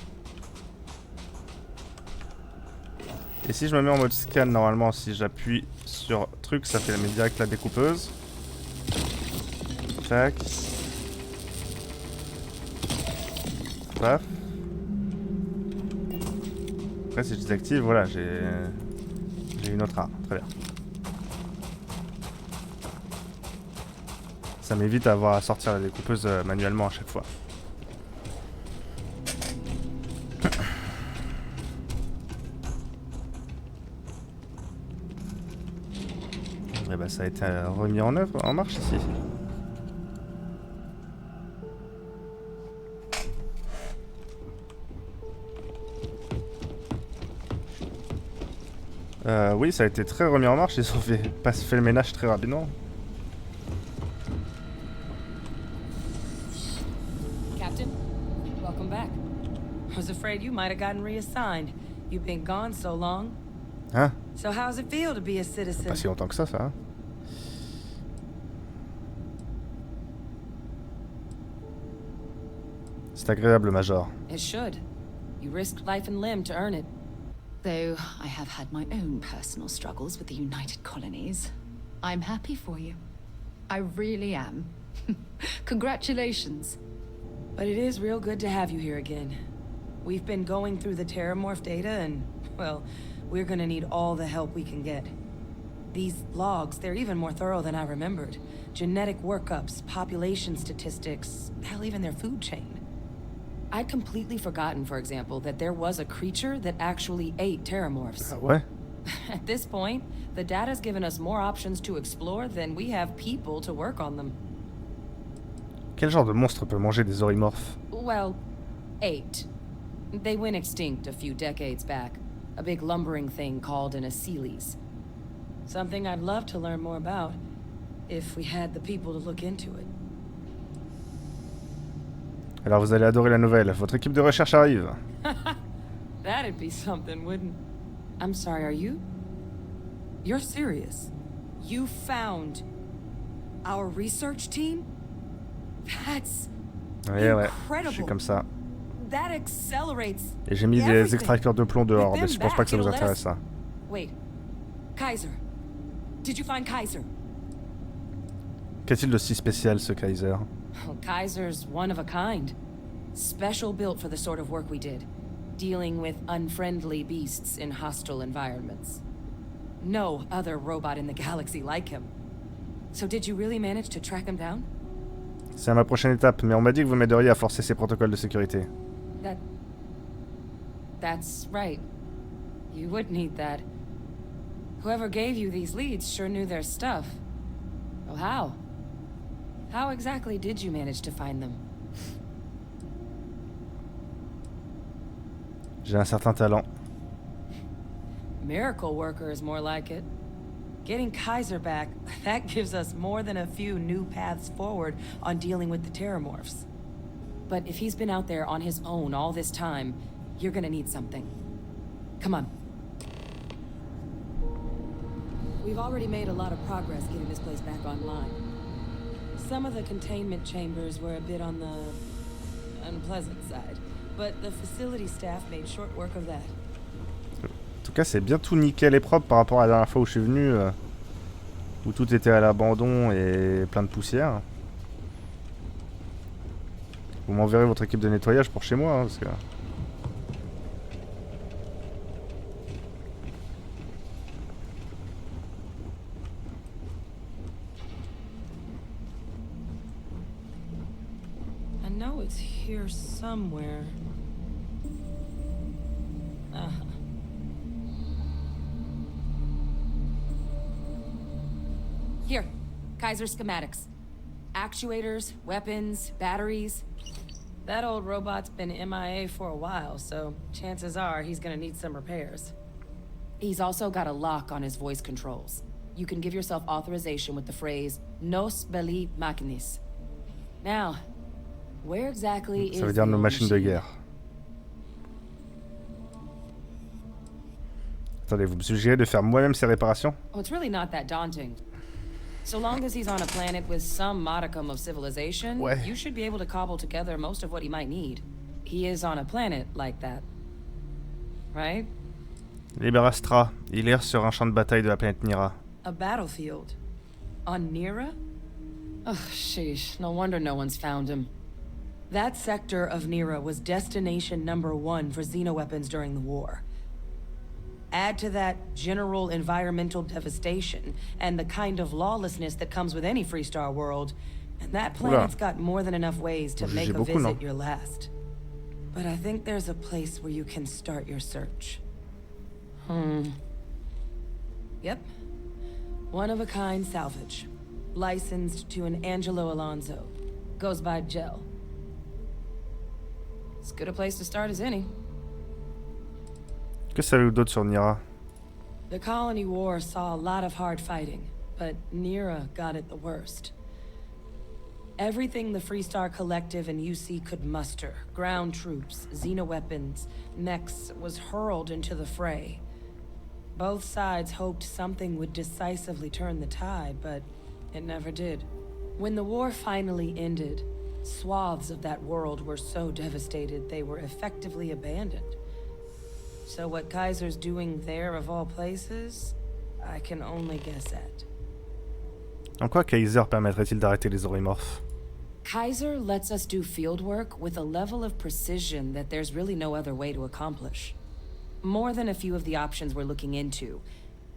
Et si je me mets en mode scan, normalement, si j'appuie sur truc, ça fait direct la découpeuse. Tac. Paf. Après, si je désactive, voilà, j'ai une autre arme. Très bien. Ça m'évite d'avoir à sortir la découpeuse manuellement à chaque fois. Et bah, ça a été remis en œuvre, en marche ici. Oui, ça a été très remis en marche. Ils ont fait le ménage très rapidement. I was afraid you might have gotten reassigned. You've been gone so long. Hein? So how's it feel to be a citizen? Pas si longtemps que ça, hein? C'est agréable, Major. It should. You risked life and limb to earn it. Though I have had my own personal struggles with the United Colonies, I'm happy for you. I really am. Congratulations. But it is real good to have you here again. We've been going through the terramorph data and, well, we're gonna need all the help we can get. These logs, they're even more thorough than I remembered. Genetic workups, population statistics, hell, even their food chain. I'd completely forgotten, for example, that there was a creature that actually ate terramorphs. Ah ouais? At this point, the data's given us more options to explore than we have people to work on them. Quel genre de monstre peut manger des orimorphes? Well, 8. They went extinct a few decades back. A big lumbering thing called an Aceles. Something I'd love to learn more about, if we had the people to look into it. Alors vous allez adorer la nouvelle. Votre équipe de recherche arrive. That'd be something, wouldn't? I'm sorry, are you? You're serious? You found our research team? That's Ouais, incredible. je suis comme ça. That accelerates. Et j'ai mis des extracteurs de plomb dehors, mais je pense pas que ça vous intéresse ça. Wait, Kaiser. Did you find Kaiser? Qu'a-t-il de si spécial ce Kaiser? Well, Kaiser's one of a kind. Special built for the sort of work we did. Dealing with unfriendly beasts in hostile environments. No other robot in the galaxy like him. So did you really manage to track him down? C'est à ma prochaine étape, mais on m'a dit que vous m'aideriez à forcer ces protocoles de sécurité. That's right. You would need that. Whoever gave you these leads sure knew their stuff. Oh, how? How exactly did you manage to find them? J'ai un certain talent. Miracle worker is more like it. Getting Kaiser back, that gives us more than a few new paths forward on dealing with the terramorphs. But if he's been out there on his own all this time, you're gonna need something. Come on. We've already made a lot of progress getting this place back online. Some of the containment chambers were a bit on the unpleasant side, but the facility staff made short work of that. En tout cas, c'est bien tout nickel et propre par rapport à la dernière fois où je suis venu, où tout était à l'abandon et plein de poussière. Vous m'enverrez votre équipe de nettoyage pour chez moi, hein, parce que... I know it's here somewhere. Here, Kaiser schematics. Actuators, weapons, batteries. That old robot's been MIA for a while, so chances are he's gonna need some repairs. He's also got a lock on his voice controls. You can give yourself authorization with the phrase "Nos belli machinis." Now, where exactly is Ça veut dire nos machines de guerre. Attendez, vous me suggérez de faire moi-même ces réparations? Oh, it's really not that daunting. So long as he's on a planet with some modicum of civilization, you should be able to cobble together most of what he might need. He is on a planet like that. Right? Liberastra. Il erre sur un champ de bataille de la planète Nira. A battlefield? On Nira? Oh, sheesh. No wonder no one's found him. That sector of Nira was destination #1 for xenoweapons during the war. Add to that general environmental devastation and the kind of lawlessness that comes with any Freestar world, and that planet's got more than enough ways to make a visit your last. But I think there's a place where you can start your search. Yep. One-of-a-kind salvage. Licensed to an Angelo Alonso. Goes by Gel. As good a place to start as any. Que savez-vous d'autre sur Nira? The Colony War saw a lot of hard fighting, but Nira got it the worst. Everything the Freestar Collective and UC could muster, ground troops, xenoweapons, mechs, was hurled into the fray. Both sides hoped something would decisively turn the tide, but it never did. When the war finally ended, swaths of that world were so devastated they were effectively abandoned. So what Kaiser's doing there of all places, I can only guess at. En quoi Kaiser permettrait-il d'arrêter les orymorphes? Kaiser lets us do field work with a level of precision that there's really no other way to accomplish. More than a few of the options we're looking into.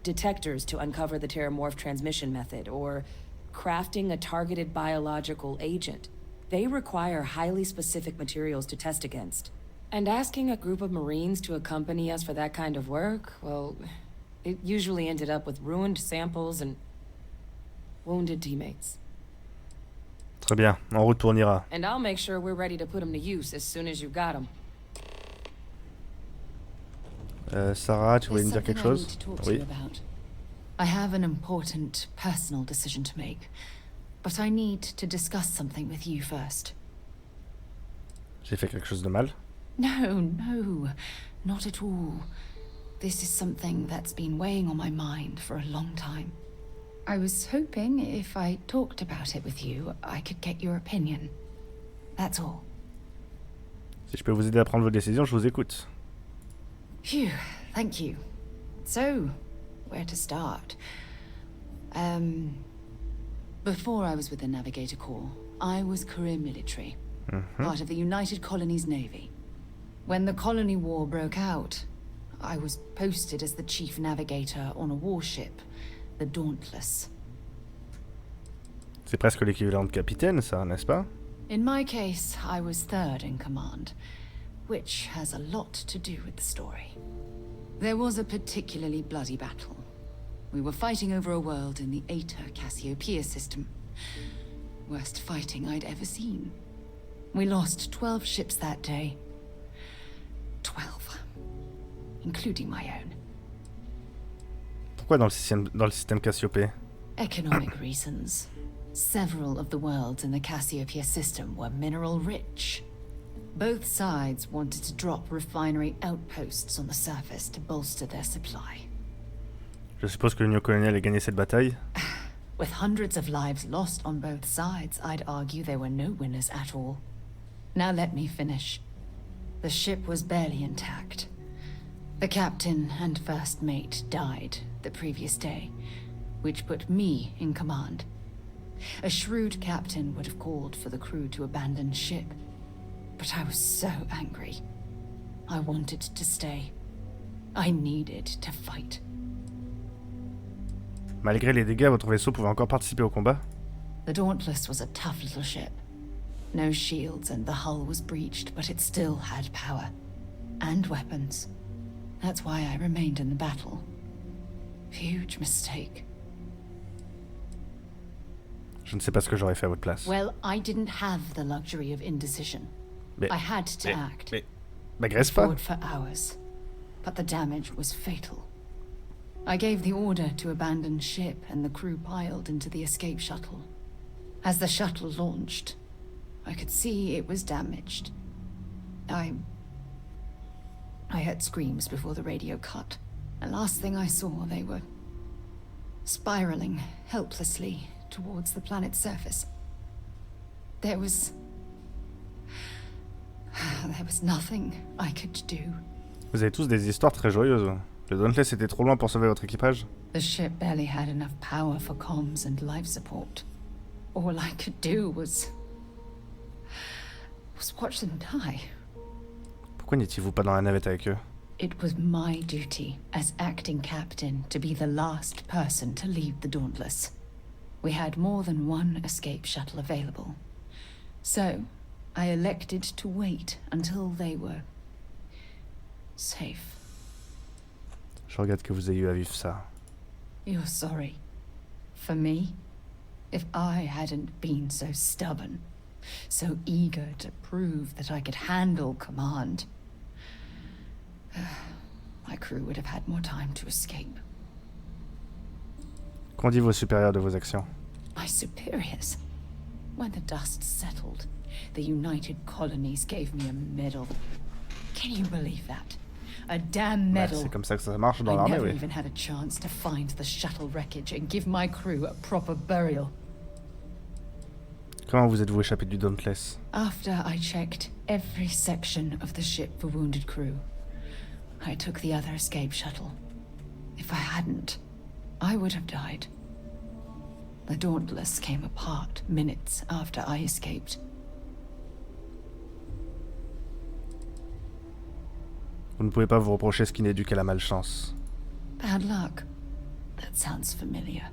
Detectors to uncover the terramorph transmission method, or crafting a targeted biological agent. They require highly specific materials to test against. And asking a group of Marines to accompany us for that kind of work, well, it usually ended up with ruined samples and wounded teammates. Très bien, en route pour Nira. And I'll make sure we're ready to put them to use as soon as you got them. Sarah, tu voulais me dire quelque chose? Oui. I have an important personal decision to make, but I need to discuss something with you first. J'ai fait quelque chose de mal? No, not at all. This is something that's been weighing on my mind for a long time. I was hoping if I talked about it with you, I could get your opinion. That's all. Si je peux vous aider à prendre vos décisions, je vous écoute. Phew, thank you. So, where to start? Before I was with the Navigator Corps, I was career military, part of the United Colonies Navy. When the Colony War broke out, I was posted as the chief navigator on a warship, the Dauntless. C'est presque l'équivalent de capitaine, ça, n'est-ce pas? In my case, I was third in command, which has a lot to do with the story. There was a particularly bloody battle. We were fighting over a world in the Cassiopeia system. Worst fighting I'd ever seen. We lost 12 ships that day. 12. Including my own. Pourquoi dans le système Cassiope? Economic reasons. Several of the worlds in the Cassiopeia system were mineral rich. Both sides wanted to drop refinery outposts on the surface to bolster their supply. Je suppose que l'Union coloniale a gagné cette bataille. With hundreds of lives lost on both sides, I'd argue there were no winners at all. Now let me finish. The ship was barely intact. The captain and first mate died the previous day, which put me in command. A shrewd captain would have called for the crew to abandon ship, but I was so angry. I wanted to stay. I needed to fight. Malgré les dégâts, votre vaisseau pouvait encore participer au combat? The Dauntless was a tough little ship. No shields and the hull was breached, but it still had power. And weapons. That's why I remained in the battle. Huge mistake. Je ne sais pas ce que j'aurais fait à votre place. Well, I didn't have the luxury of indecision. I had to act. M'agresse pas. Fought for hours, but the damage was fatal. I gave the order to abandon ship and the crew piled into the escape shuttle. As the shuttle launched, I could see it was damaged. I heard screams before the radio cut. And last thing I saw, they were spiraling helplessly towards the planet's surface. There was nothing I could do. Vous avez tous des histoires très joyeuses. Le Dauntless était trop loin pour sauver votre équipage? The ship barely had enough power for comms and life support. All I could do was watch them die. Pourquoi n'étiez-vous pas dans la navette avec eux? It was my duty as acting captain to be the last person to leave the Dauntless. We had more than one escape shuttle available. So, I elected to wait until they were safe. Je regrette que vous ayez eu à vivre ça. You're sorry. For me, if I hadn't been so stubborn, so eager to prove that I could handle command, my crew would have had more time to escape. Qu'ont dit vos supérieurs de vos actions? My superiors? When the dust settled, the United Colonies gave me a medal. Can you believe that? A damn medal. C'est comme ça que ça marche dans l'armée, oui. I never even had a chance to find the shuttle wreckage and give my crew a proper burial. Comment vous êtes-vous échappé du Dauntless? After I checked every section of the ship for wounded crew, I took the other escape shuttle. If I hadn't, I would have died. The Dauntless came apart minutes after I escaped. Vous ne pouvez pas vous reprocher ce qui n'est dû qu'à la malchance. Bad luck. That sounds familiar.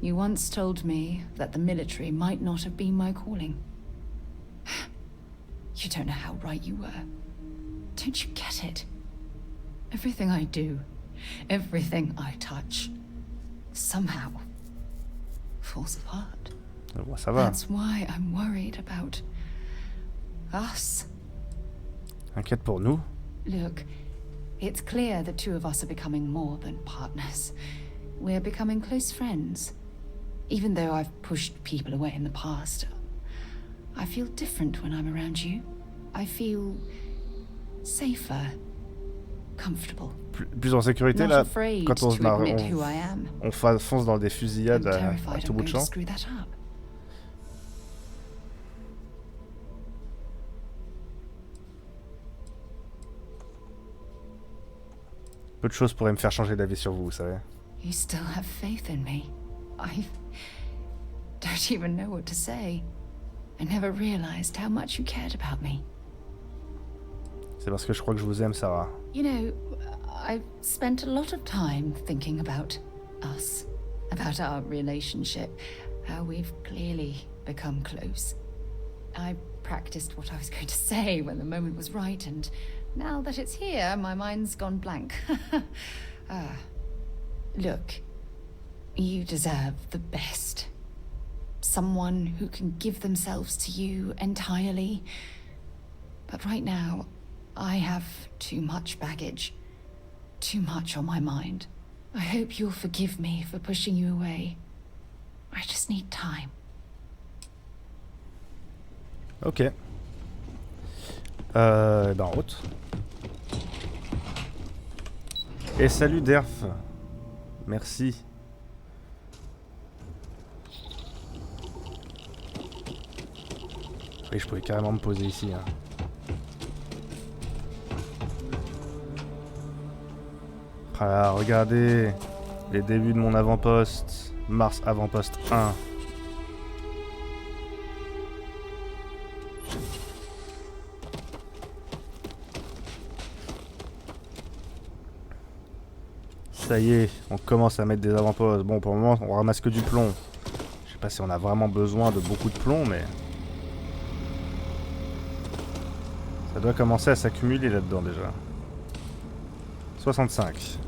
You once told me that the military might not have been my calling. You don't know how right you were. Don't you get it? Everything I do, everything I touch, somehow falls apart. Bon, ça va. That's why I'm worried about us. Inquiète pour nous? Look, it's clear the two of us are becoming more than partners. We're becoming close friends. Even though I've pushed people away in the past, I feel different when I'm around you. I feel safer, comfortable. Plus en sécurité Not là, afraid quand on, to admit who I am. on fonce dans des fusillades I'm à terrified tout I'm bout de going to champ. screw that up. Peu de choses pourraient me faire changer d'avis sur vous, vous savez. You still have faith in me. I don't even know what to say. I never realized how much you cared about me. C'est parce que je crois que je vous aime, Sarah. You know, I've spent a lot of time thinking about us, about our relationship, how we've clearly become close. I practiced what I was going to say when the moment was right, and now that it's here, my mind's gone blank. Look, you deserve the best. Someone who can give themselves to you entirely. But right now, I have too much baggage. Too much on my mind. I hope you'll forgive me for pushing you away. I just need time. Ok. Ben en route. Et salut Derf. Merci. Et je pouvais carrément me poser ici. Hein. Ah, regardez les débuts de mon avant-poste. Mars avant-poste 1. Ça y est, on commence à mettre des avant-postes. Bon, pour le moment, on ramasse que du plomb. Je sais pas si on a vraiment besoin de beaucoup de plomb, mais... ça doit commencer à s'accumuler là-dedans, déjà. 65.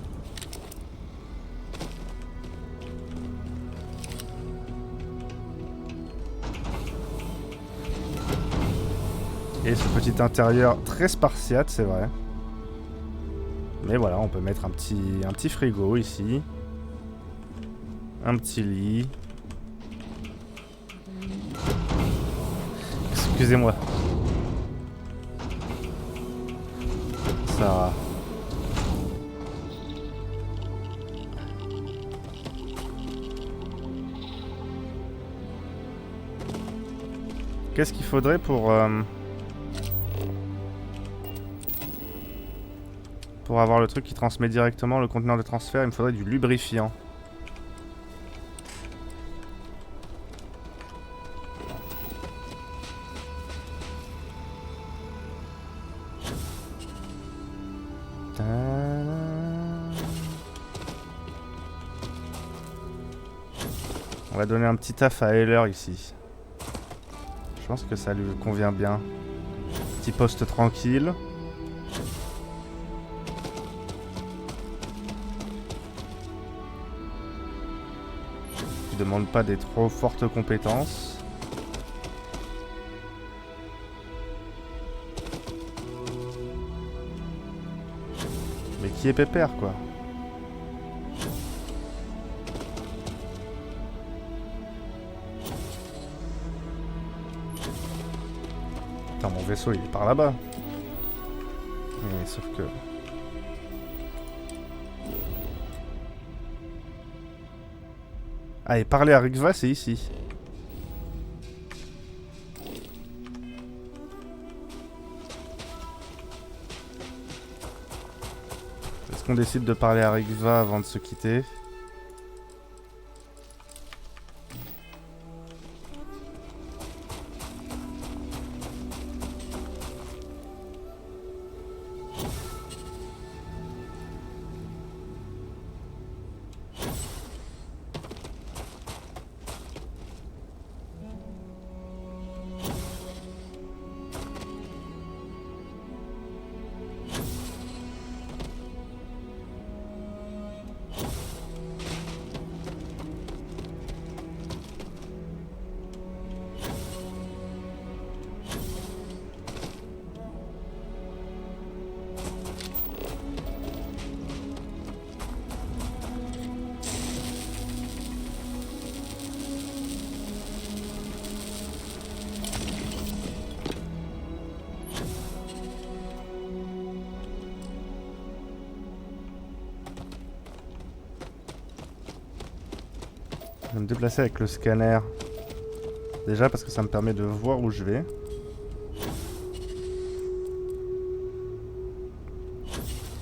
Et ce petit intérieur très spartiate, c'est vrai. Mais voilà, on peut mettre un petit frigo ici. Un petit lit. Excusez-moi. Ça... Qu'est-ce qu'il faudrait pour avoir le truc qui transmet directement le conteneur de transfert? Il me faudrait du lubrifiant. On va donner un petit taf à Heller ici. Je pense que ça lui convient bien. Petit poste tranquille. Qui demande pas des trop fortes compétences. Mais qui est pépère, quoi. Putain, mon vaisseau il est par là-bas. Mais sauf que... Ah, et parler à Rikva, c'est ici. Est-ce qu'on décide de parler à Rikva avant de se quitter ? Je vais me déplacer avec le scanner. Déjà parce que ça me permet de voir où je vais.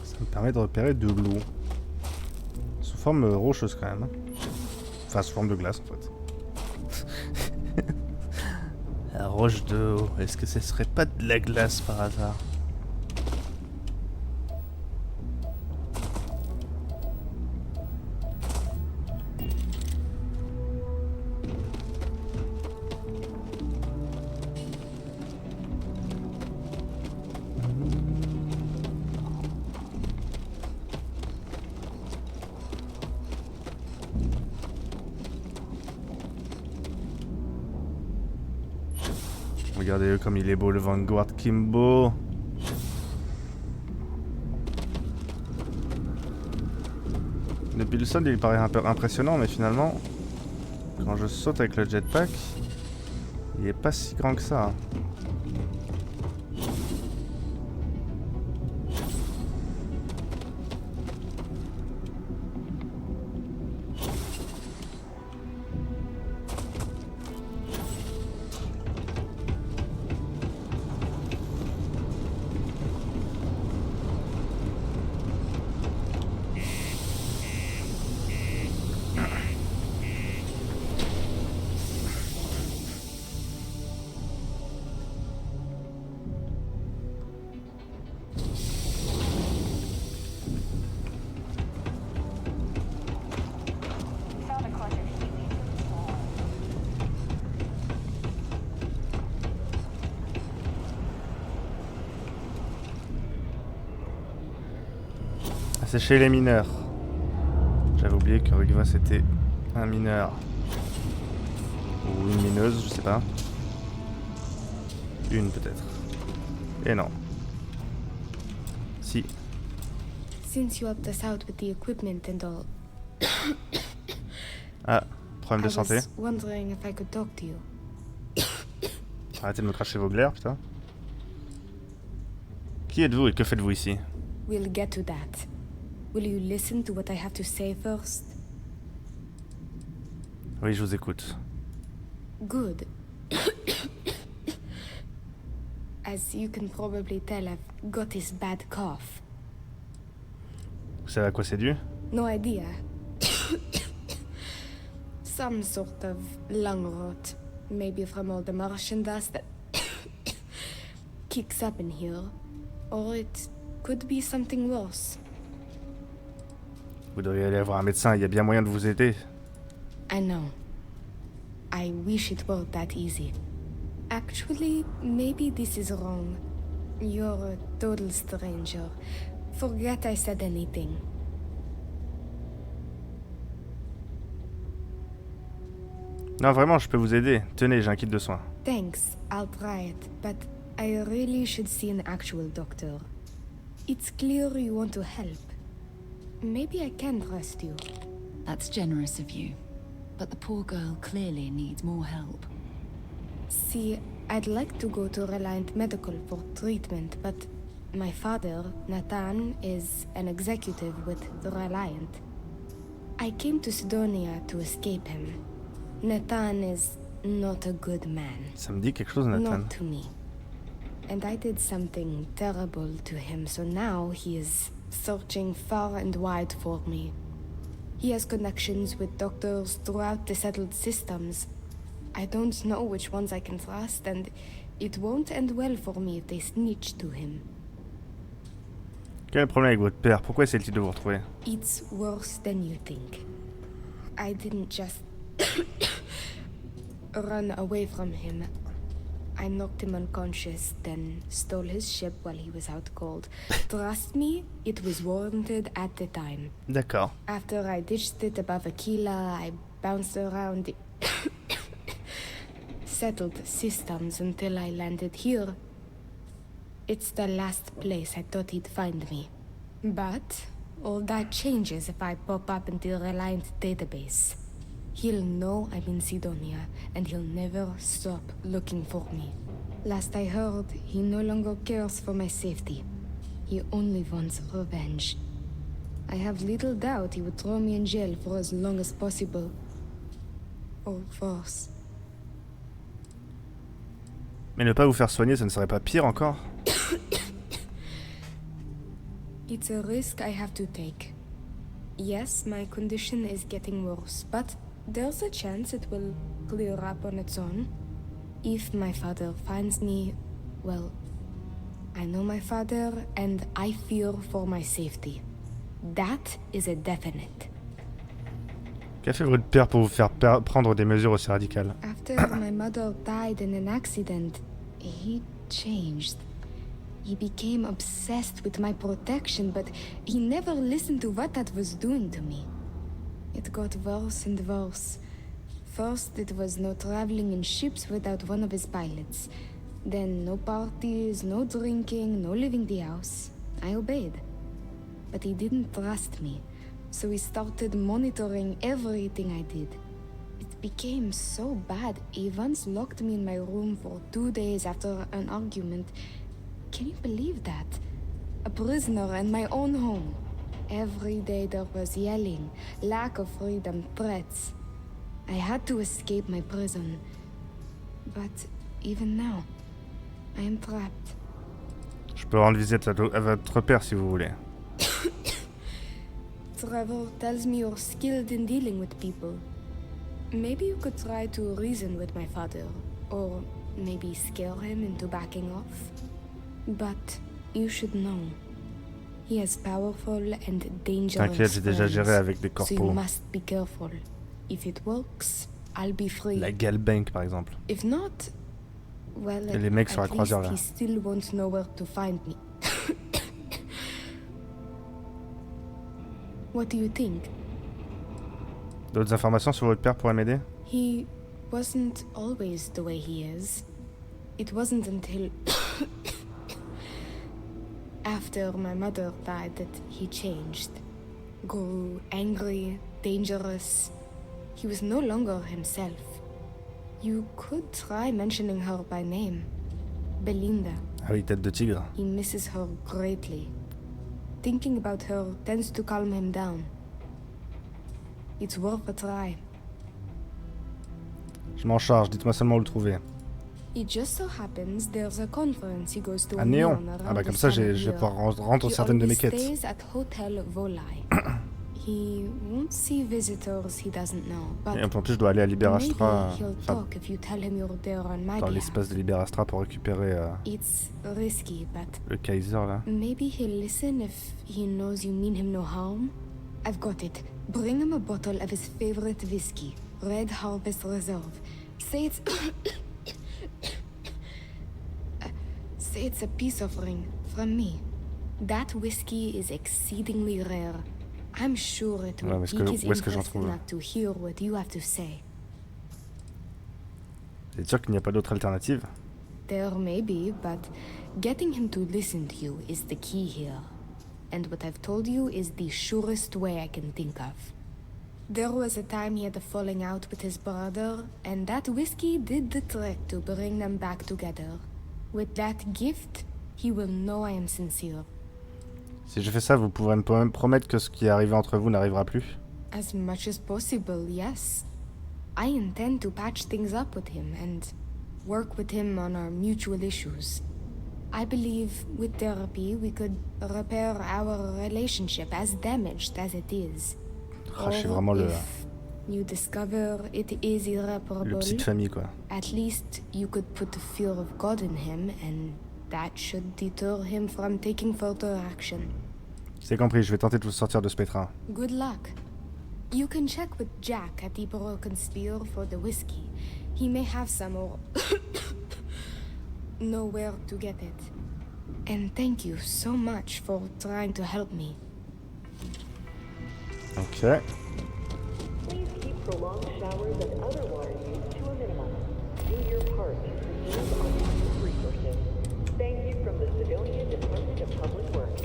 Ça me permet de repérer de l'eau. Sous forme rocheuse quand même. Enfin sous forme de glace en fait. La roche d'eau. Est-ce que ce serait pas de la glace par hasard ? regardez comme il est beau le Vanguard Kimbo. Depuis le sol, il paraît un peu impressionnant, mais finalement, quand je saute avec le jetpack, il est pas si grand que ça. C'est chez les mineurs. J'avais oublié que Rigva c'était un mineur. Ou une mineuse, je sais pas. Une peut-être. Et non. Si. Since you helped us out with the equipment and all, Ah, problème de santé. I was wondering if I could talk to you. Arrêtez de me cracher vos glaires, putain. Qui êtes-vous et que faites-vous ici? We'll get to that. Will you listen to what I have to say first? Oui, je vous écoute. Good. As you can probably tell, I've got this bad cough. Vous savez à quoi c'est dû? No idea. Some sort of lung rot. Maybe from all the Martian dust that kicks up in here. Or it could be something worse. Vous devriez aller voir un médecin, il y a bien moyen de vous aider. I know. I wish it were that easy. Actually, maybe this is wrong. You're a total stranger. Forget I said anything. Non, vraiment, je peux vous aider. Tenez, j'ai un kit de soins. Thanks, I'll try it, but I really should see an actual doctor. It's clear you want to help. Maybe I can trust you. That's generous of you. But the poor girl clearly needs more help. See, I'd like to go to Reliant Medical for treatment, but my father, Nathan, is an executive with the Reliant. I came to Sidonia to escape him. Nathan is not a good man. Ça me dit quelque chose, Nathan. Not to me. And I did something terrible to him, so now he is searching far and wide for me. He has connections with doctors throughout the settled systems. I don't know which ones I can trust, and it won't end well for me if they snitch to him. Quel est le problème avec votre père? Pourquoi essaie-t-il de vous retrouver? It's worse than you think. I didn't just run away from him. I knocked him unconscious, then stole his ship while he was out cold. Trust me, it was warranted at the time. D'accord. After I ditched it above Aquila, I bounced around the settled systems until I landed here. It's the last place I thought he'd find me. But all that changes if I pop up in the Reliant database. He'll know I'm in Sidonia, and he'll never stop looking for me. Last I heard, he no longer cares for my safety. He only wants revenge. I have little doubt he would throw me in jail for as long as possible. Or worse. Mais ne pas vous faire soigner, ça ne serait pas pire encore? It's a risk I have to take. Yes, my condition is getting worse, but there's a chance it will clear up on its own. If my father finds me, well, I know my father and I fear for my safety. That is a definite. Qu'a fait votre père pour vous faire prendre des mesures aussi radicales? After my mother died in an accident, he changed. He became obsessed with my protection, but he never listened to what that was doing to me. It got worse and worse. First, it was no traveling in ships without one of his pilots. Then no parties, no drinking, no leaving the house. I obeyed. But he didn't trust me, so he started monitoring everything I did. It became so bad, he once locked me in my room for 2 days after an argument. Can you believe that? A prisoner in my own home. Every day there was yelling, lack of freedom, threats. I had to escape my prison. But even now, I am trapped. Je peux rendre visite à votre père si vous voulez. Trevor tells me you're skilled in dealing with people. Maybe you could try to reason with my father, or maybe scare him into backing off. But you should know, he has powerful and dangerous T'inquiète, j'ai déjà géré avec des so you corpos. must be careful. If it works, I'll be free. La Galbank par exemple. If not, well, Et les mecs sur la at croisière least là. he still won't know where to find me. What do you think? D'autres informations sur votre père pourraient m'aider? He wasn't always the way he is. It wasn't until after my mother died that he changed. Grew angry, dangerous. He was no longer himself. You could try mentioning her by name. Belinda. Ah oui, tête de tigre. He misses her greatly. Thinking about her tends to calm him down. It's worth a try. Je m'en charge, dites-moi seulement où le trouver. It just so happens there's a conference he goes to À Néon. around Ah bah this comme ça, time of je vais year. pouvoir rendre certaines de mes He quêtes. always stays at Hotel Volai. He won't see visitors he doesn't know, but Et en plus, je dois aller à Liberastra, maybe he'll enfin, talk if you tell him you're there on my dans behalf. l'espace de Liberastra pour récupérer It's risky, but le Kaiser là. maybe he'll listen if he knows you mean him no harm. I've got it. Bring him a bottle of his favorite whiskey, Red Harvest Reserve. Say it's say it's a peace offering from me. That whiskey is exceedingly rare. I'm sure it Ouais, will mais pique his où est-ce que j'en interest trouve? enough to hear what you have to say. Vous êtes sûr qu'il n'y a pas d'autre alternative? There may be, but getting him to listen to you is the key here. And what I've told you is the surest way I can think of. There was a time he had a falling out with his brother, and that whiskey did the trick to bring them back together. With that gift, he will know I am sincere. Si je fais ça, vous pourrez me promettre que ce qui est arrivé entre vous n'arrivera plus? As much as possible, yes. I intend to patch things up with him and work with him on our mutual issues. I believe with therapy we could repair our relationship as damaged as it is. Ah, je suis vraiment le You discover it is irreparable. petite famille quoi. At least you could put the fear of God in him, and that should deter him from taking further action. C'est compris, je vais tenter de vous sortir de ce pétrin. Good luck. You can check with Jack at the Broken Spear for the whiskey. He may have some or know where to get it. And thank you so much for trying to help me. Ok. Please keep prolonged showers and other water use to a minimum. Do your part to preserve our natural resources. Thank you from the Sidonia Department of Public Works.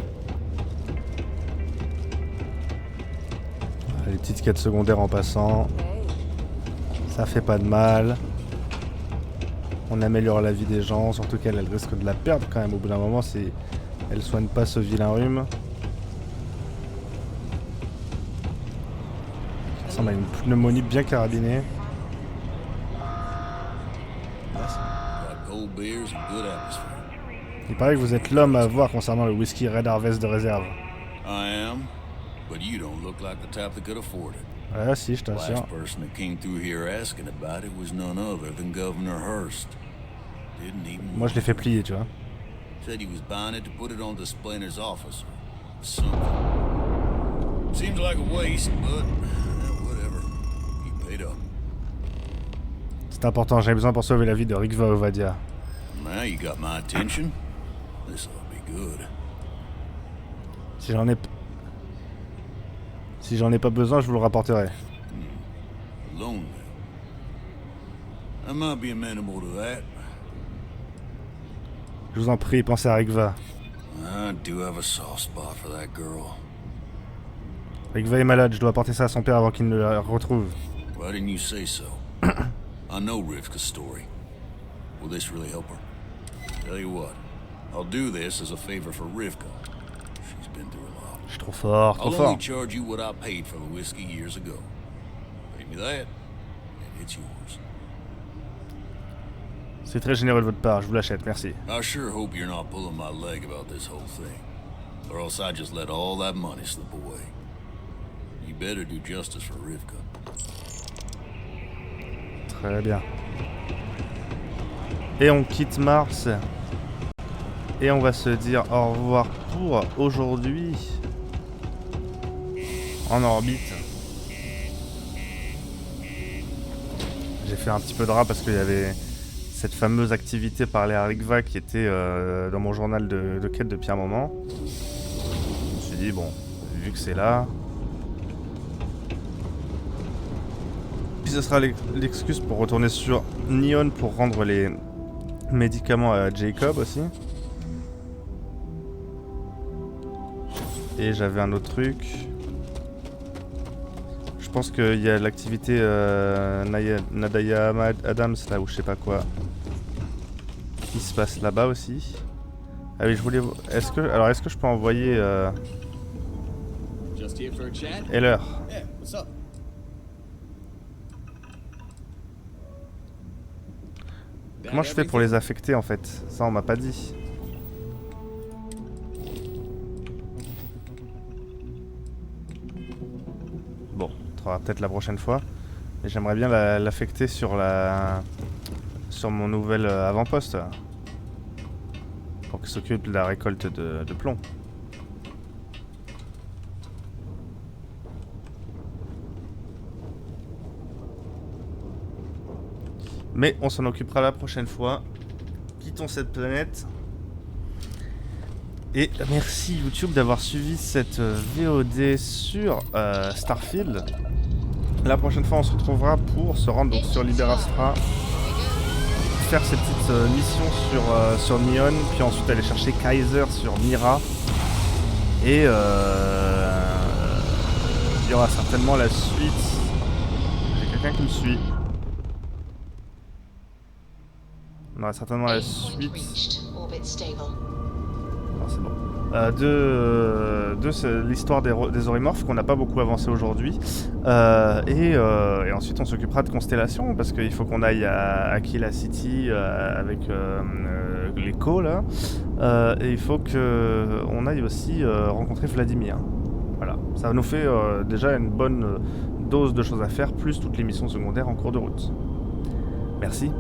Les petites quêtes secondaires en passant. Ça fait pas de mal. On améliore la vie des gens, surtout qu'elle risque de la perdre quand même au bout d'un moment si elle soigne pas ce vilain rhume. Ça ressemble à une pneumonie bien carabinée. Il paraît que vous êtes l'homme à voir concernant le whisky Red Harvest de réserve. I am, but you don't look like the type that could afford it. Ouais, si, je t'assure. Last person that came through here asking about it was none other than Governor Hurst. Didn't even. Moi, je l'ai fait plier, tu vois. Said he was buying it to put it on display in his office or something. Seems like a waste, but whatever. He paid up. C'est important, j'ai besoin pour sauver la vie de Rick Ovadia. Now you got my attention. This'll be good. Si j'en ai pas besoin, je vous le rapporterai. Lonely. I might be amenable to that. Je vous en prie, pensez à Rigva. I do have a soft spot for that girl. Rigva est malade, je dois apporter ça à son père avant qu'il ne la retrouve. Why didn't you say so? I know Rivka's story. Will this really help her? Tell you what, I'll do this as a favor for Rivka. She's been through a lot. Je suis trop fort, trop I'll fort. only charge you what I paid for the whiskey years ago. Pay me that, and it's yours. C'est très généreux de votre part, je vous l'achète, merci. I sure hope you're not pulling my leg about this whole thing, or else I just let all that money slip away. You better do justice for Rivka. Très bien. Et on quitte Mars. Et on va se dire au revoir pour aujourd'hui. En orbite. J'ai fait un petit peu de rap parce qu'il y avait cette fameuse activité parler à Rigva qui était dans mon journal de quête depuis un moment. Je me suis dit, bon, vu que c'est là... Puis ce sera l'excuse pour retourner sur Neon pour rendre les médicaments à Jacob aussi. Et j'avais un autre truc. Je pense qu'il y a l'activité Nadaya Adams là ou je sais pas quoi. Qui se passe là-bas aussi. Ah oui, je voulais... Est-ce que je peux envoyer... Heller. Comment je fais pour les affecter en fait? Ça on m'a pas dit. Bon, on trouvera peut-être la prochaine fois. Mais j'aimerais bien l'affecter sur mon nouvel avant-poste. Pour qu'il s'occupe de la récolte de plomb. Mais on s'en occupera la prochaine fois. Quittons cette planète. Et merci YouTube d'avoir suivi cette VOD sur Starfield. La prochaine fois on se retrouvera pour se rendre donc sur Liberastra. Faire ces petites missions sur Neon. Puis ensuite aller chercher Kaiser sur Mira. Et il y aura certainement la suite. J'ai quelqu'un qui me suit. On aura certainement la suite. Non, c'est bon. De l'histoire des Orymorphes qu'on n'a pas beaucoup avancé aujourd'hui. Et ensuite on s'occupera de constellations parce qu'il faut qu'on aille à Kill City avec l'écho là. Et il faut qu'on aille aussi rencontrer Vladimir. Voilà, ça nous fait déjà une bonne dose de choses à faire, plus toutes les missions secondaires en cours de route. Merci.